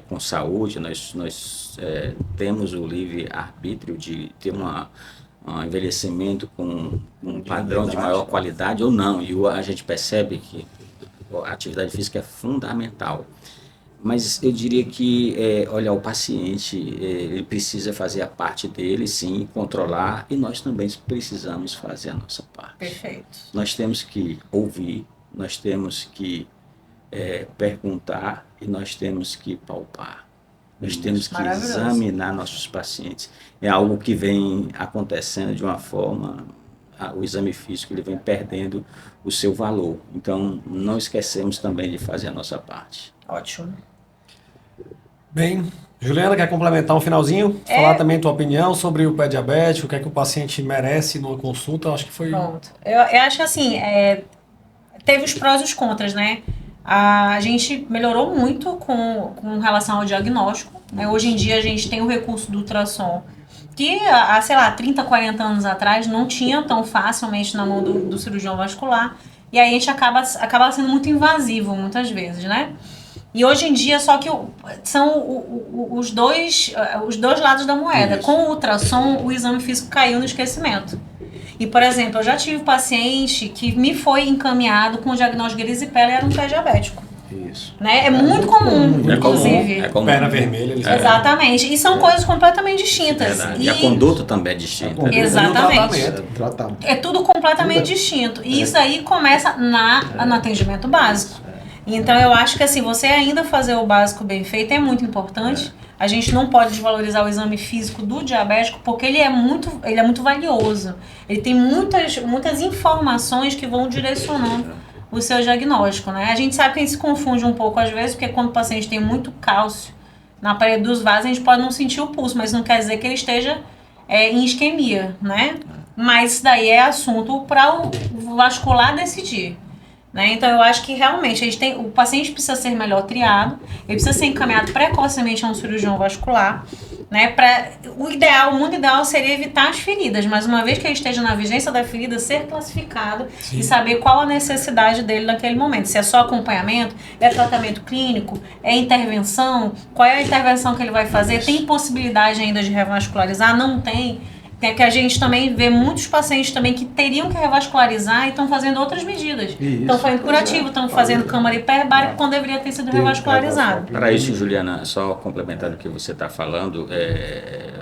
com saúde. Nós temos o livre-arbítrio de ter um envelhecimento com um padrão de maior qualidade ou não. E a gente percebe que a atividade física é fundamental. Mas eu diria que, olha, o paciente, ele precisa fazer a parte dele, sim, controlar, e nós também precisamos fazer a nossa parte. Perfeito. Nós temos que ouvir, nós temos que perguntar e nós temos que palpar. Nós temos que examinar nossos pacientes. É algo que vem acontecendo de uma forma, o exame físico ele vem perdendo o seu valor. Então, não esquecemos também de fazer a nossa parte. Ótimo. Bem, Juliana, quer complementar um finalzinho? Falar também tua opinião sobre o pé diabético, o que é que o paciente merece numa consulta? Eu acho que foi... Pronto. Eu acho assim, teve os prós e os contras, né? A gente melhorou muito com relação ao diagnóstico, né? Hoje em dia a gente tem o recurso do ultrassom, que há, sei lá, 30, 40 anos atrás não tinha tão facilmente na mão do cirurgião vascular, e aí a gente acaba sendo muito invasivo muitas vezes, né? E hoje em dia, só que são os dois lados da moeda. Isso. Com o ultrassom, o exame físico caiu no esquecimento. E, por exemplo, eu já tive paciente que me foi encaminhado com o diagnóstico de erisipela e era um pé diabético. Isso. Né? É muito comum, inclusive. É comum. Perna vermelha. Eles Exatamente. E são coisas completamente distintas. Verdade. E a conduta também é distinta. Exatamente. Tratamento. É tudo completamente distinto. E isso aí começa no atendimento básico. Então eu acho que assim, você ainda fazer o básico bem feito é muito importante. A gente não pode desvalorizar o exame físico do diabético porque ele é muito valioso. Ele tem muitas informações que vão direcionando o seu diagnóstico, né? A gente sabe que a gente se confunde um pouco às vezes, porque quando o paciente tem muito cálcio na parede dos vasos, a gente pode não sentir o pulso, mas não quer dizer que ele esteja em isquemia, né? Mas isso daí é assunto para o vascular decidir. Né? Então eu acho que realmente o paciente precisa ser melhor triado, ele precisa ser encaminhado precocemente a um cirurgião vascular, né? O mundo ideal seria evitar as feridas, mas uma vez que ele esteja na vigência da ferida, ser classificado e saber qual a necessidade dele naquele momento, se é só acompanhamento, é tratamento clínico, é intervenção, qual é a intervenção que ele vai fazer, tem possibilidade ainda de revascularizar, não tem. É que a gente também vê muitos pacientes também que teriam que revascularizar e estão fazendo outras medidas. Estão fazendo curativo, estão fazendo câmara hiperbárica quando deveria ter sido revascularizado. Para isso, Juliana, só complementando o que você está falando,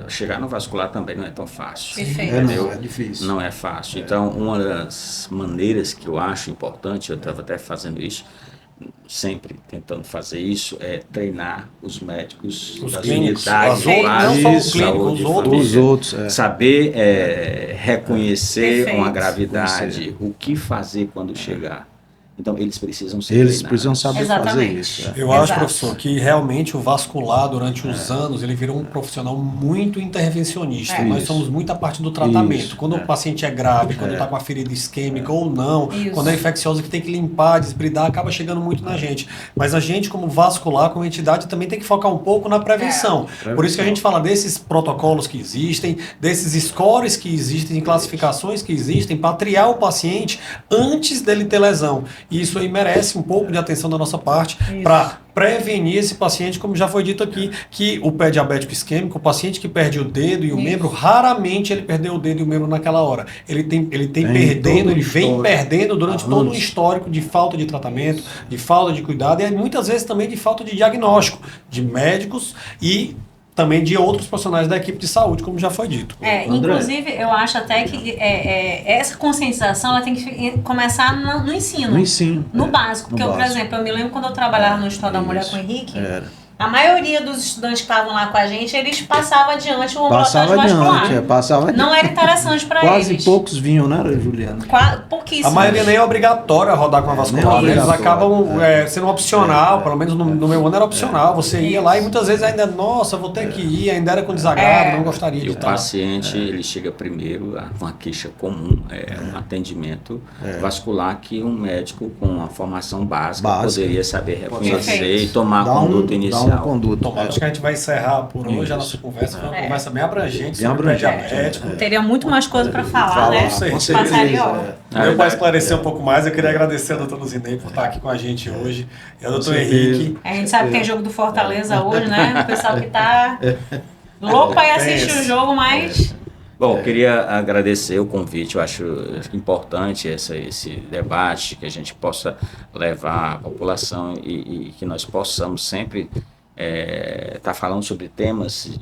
chegar no vascular também não é tão fácil. Perfeito. Não, é difícil. Não é fácil. Então, uma das maneiras que eu acho importante, eu estava até fazendo isso, sempre tentando fazer isso, é treinar os médicos Os das clínicos, unidades não só os de saúde, clínicos, Os outros. saber reconhecer Perfeito. uma gravidade, o que fazer quando chegar. Então, eles precisam ser Eles treinados. precisam saber fazer Exatamente. isso. Eu acho, Exato. professor, que realmente o vascular, durante os anos, ele virou um profissional muito intervencionista. Nós Isso. somos muito a parte do tratamento. Isso. Quando o paciente é grave, quando está com a ferida isquêmica ou não, Isso. quando é infecciosa que tem que limpar, desbridar, acaba chegando muito na gente. Mas a gente, como vascular, como entidade, também tem que focar um pouco na prevenção. Por isso que a gente fala desses protocolos que existem, desses scores que existem, classificações que existem, para triar o paciente antes dele ter lesão. E isso aí merece um pouco de atenção da nossa parte para prevenir esse paciente, como já foi dito aqui, que o pé diabético isquêmico, o paciente que perde o dedo e o membro, raramente ele perdeu o dedo e o membro naquela hora. Ele vem perdendo durante todo o histórico de falta de tratamento, de falta de cuidado e muitas vezes também de falta de diagnóstico de médicos e também de outros profissionais da equipe de saúde, como já foi dito. Inclusive, eu acho até que essa conscientização ela tem que começar no ensino. No ensino. No básico. Porque, No por básico. exemplo, eu me lembro quando eu trabalhava no História da Mulher com o Henrique, A maioria dos estudantes que estavam lá com a gente, eles passavam adiante o Passava ambulatório vascular. adiante, passava adiante. Não era interessante para Quase eles. poucos vinham, né, Juliana? Pouquíssimos. A maioria nem é obrigatória a rodar com a vascular. Nem é Eles obrigatório. acabam sendo opcional, pelo menos no meu ano era opcional. Você ia lá e muitas vezes ainda, nossa, vou ter que ir, ainda era com desagrado, não gostaria E de o estar. paciente, ele chega primeiro com uma queixa comum, um atendimento vascular que um médico com uma formação básica poderia saber reconhecer Perfeito. e tomar a Dá conduta uma inicial. conduta. Então, acho que a gente vai encerrar por hoje a nossa conversa. Foi uma conversa bem abrangente Bem sobre abrangente, pediatrético. Teria muito mais coisa para falar, Falar, né? com certeza. Passaria ó. Deu para esclarecer um pouco mais. Eu queria agradecer ao doutor Luzinei por estar aqui com a gente hoje. E ao doutor Henrique. A gente sabe que tem jogo do Fortaleza hoje, né? O pessoal que tá louco para ir assistir o jogo, mas... Bom, eu queria agradecer o convite, eu acho importante esse debate, que a gente possa levar à população e que nós possamos sempre estar falando sobre temas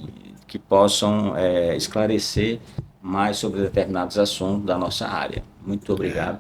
que possam esclarecer mais sobre determinados assuntos da nossa área. Muito obrigado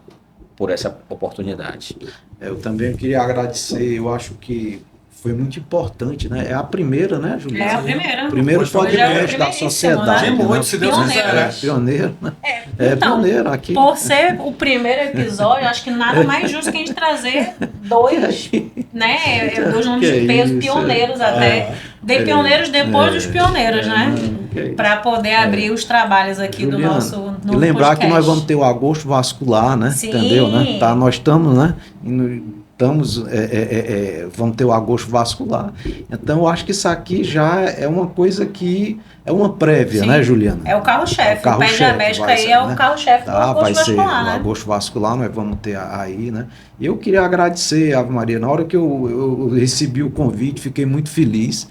por essa oportunidade. Eu também queria agradecer, eu acho que foi muito importante, né? É a primeira, né, Juliana? É a primeira. Primeiro Hoje foi podcast o da primeiríssimo, sociedade. né? De muito, né? se Deus Pioneiro. quiser, né? Pioneiro, né? Então, pioneiro aqui. por ser o primeiro episódio, acho que nada mais justo que a gente trazer dois, né? Dois nomes Que de peso, isso, pioneiros até. De pioneiros depois dos pioneiros, né? Ok. Para poder abrir os trabalhos aqui Juliana, do nosso e novo lembrar podcast. que nós vamos ter o agosto vascular, né? Sim. Entendeu, né? Tá, nós estamos, né? Vamos ter o agosto vascular. Então, eu acho que isso aqui já é uma coisa que é uma prévia, Sim. né, Juliana? É o carro-chefe. O pé carro-chefe, diabético vai aí ser, é o né? carro-chefe do Tá, agosto vai ser vascular, o né? agosto vascular, nós vamos ter aí, né? E eu queria agradecer, Ave Maria, na hora que eu recebi o convite, fiquei muito feliz.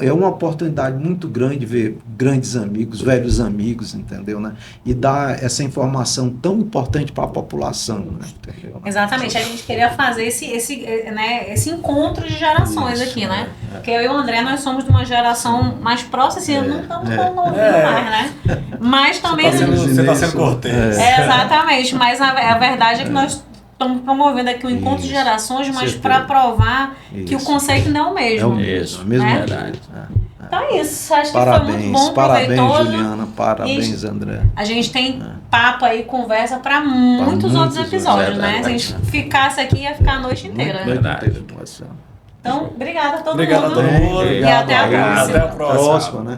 É uma oportunidade muito grande ver grandes amigos, velhos amigos, entendeu, né? E dar essa informação tão importante para a população, né? Entendeu? Exatamente, a gente queria fazer esse encontro de gerações Isso, aqui, né? Porque eu e o André, nós somos de uma geração mais próxima, assim, não estamos tão novinhos mais, né? Mas também... Você está sendo cortês. Exatamente, mas a verdade é que nós estamos promovendo aqui um encontro de gerações, mas certeza. para provar que o Isso. conceito não é o mesmo. Isso, a mesma né? verdade. Então é isso, acho que foi muito bom, Parabéns, proveitoso. Juliana, parabéns, E André. a gente tem papo aí, conversa para muitos outros muitos episódios, outros, né? Se a gente ficasse aqui, ia ficar a noite inteira. Verdade. Então, obrigada a todo Obrigado a mundo. todo mundo. E até a Obrigado. próxima. Até a próxima. Próxima, né?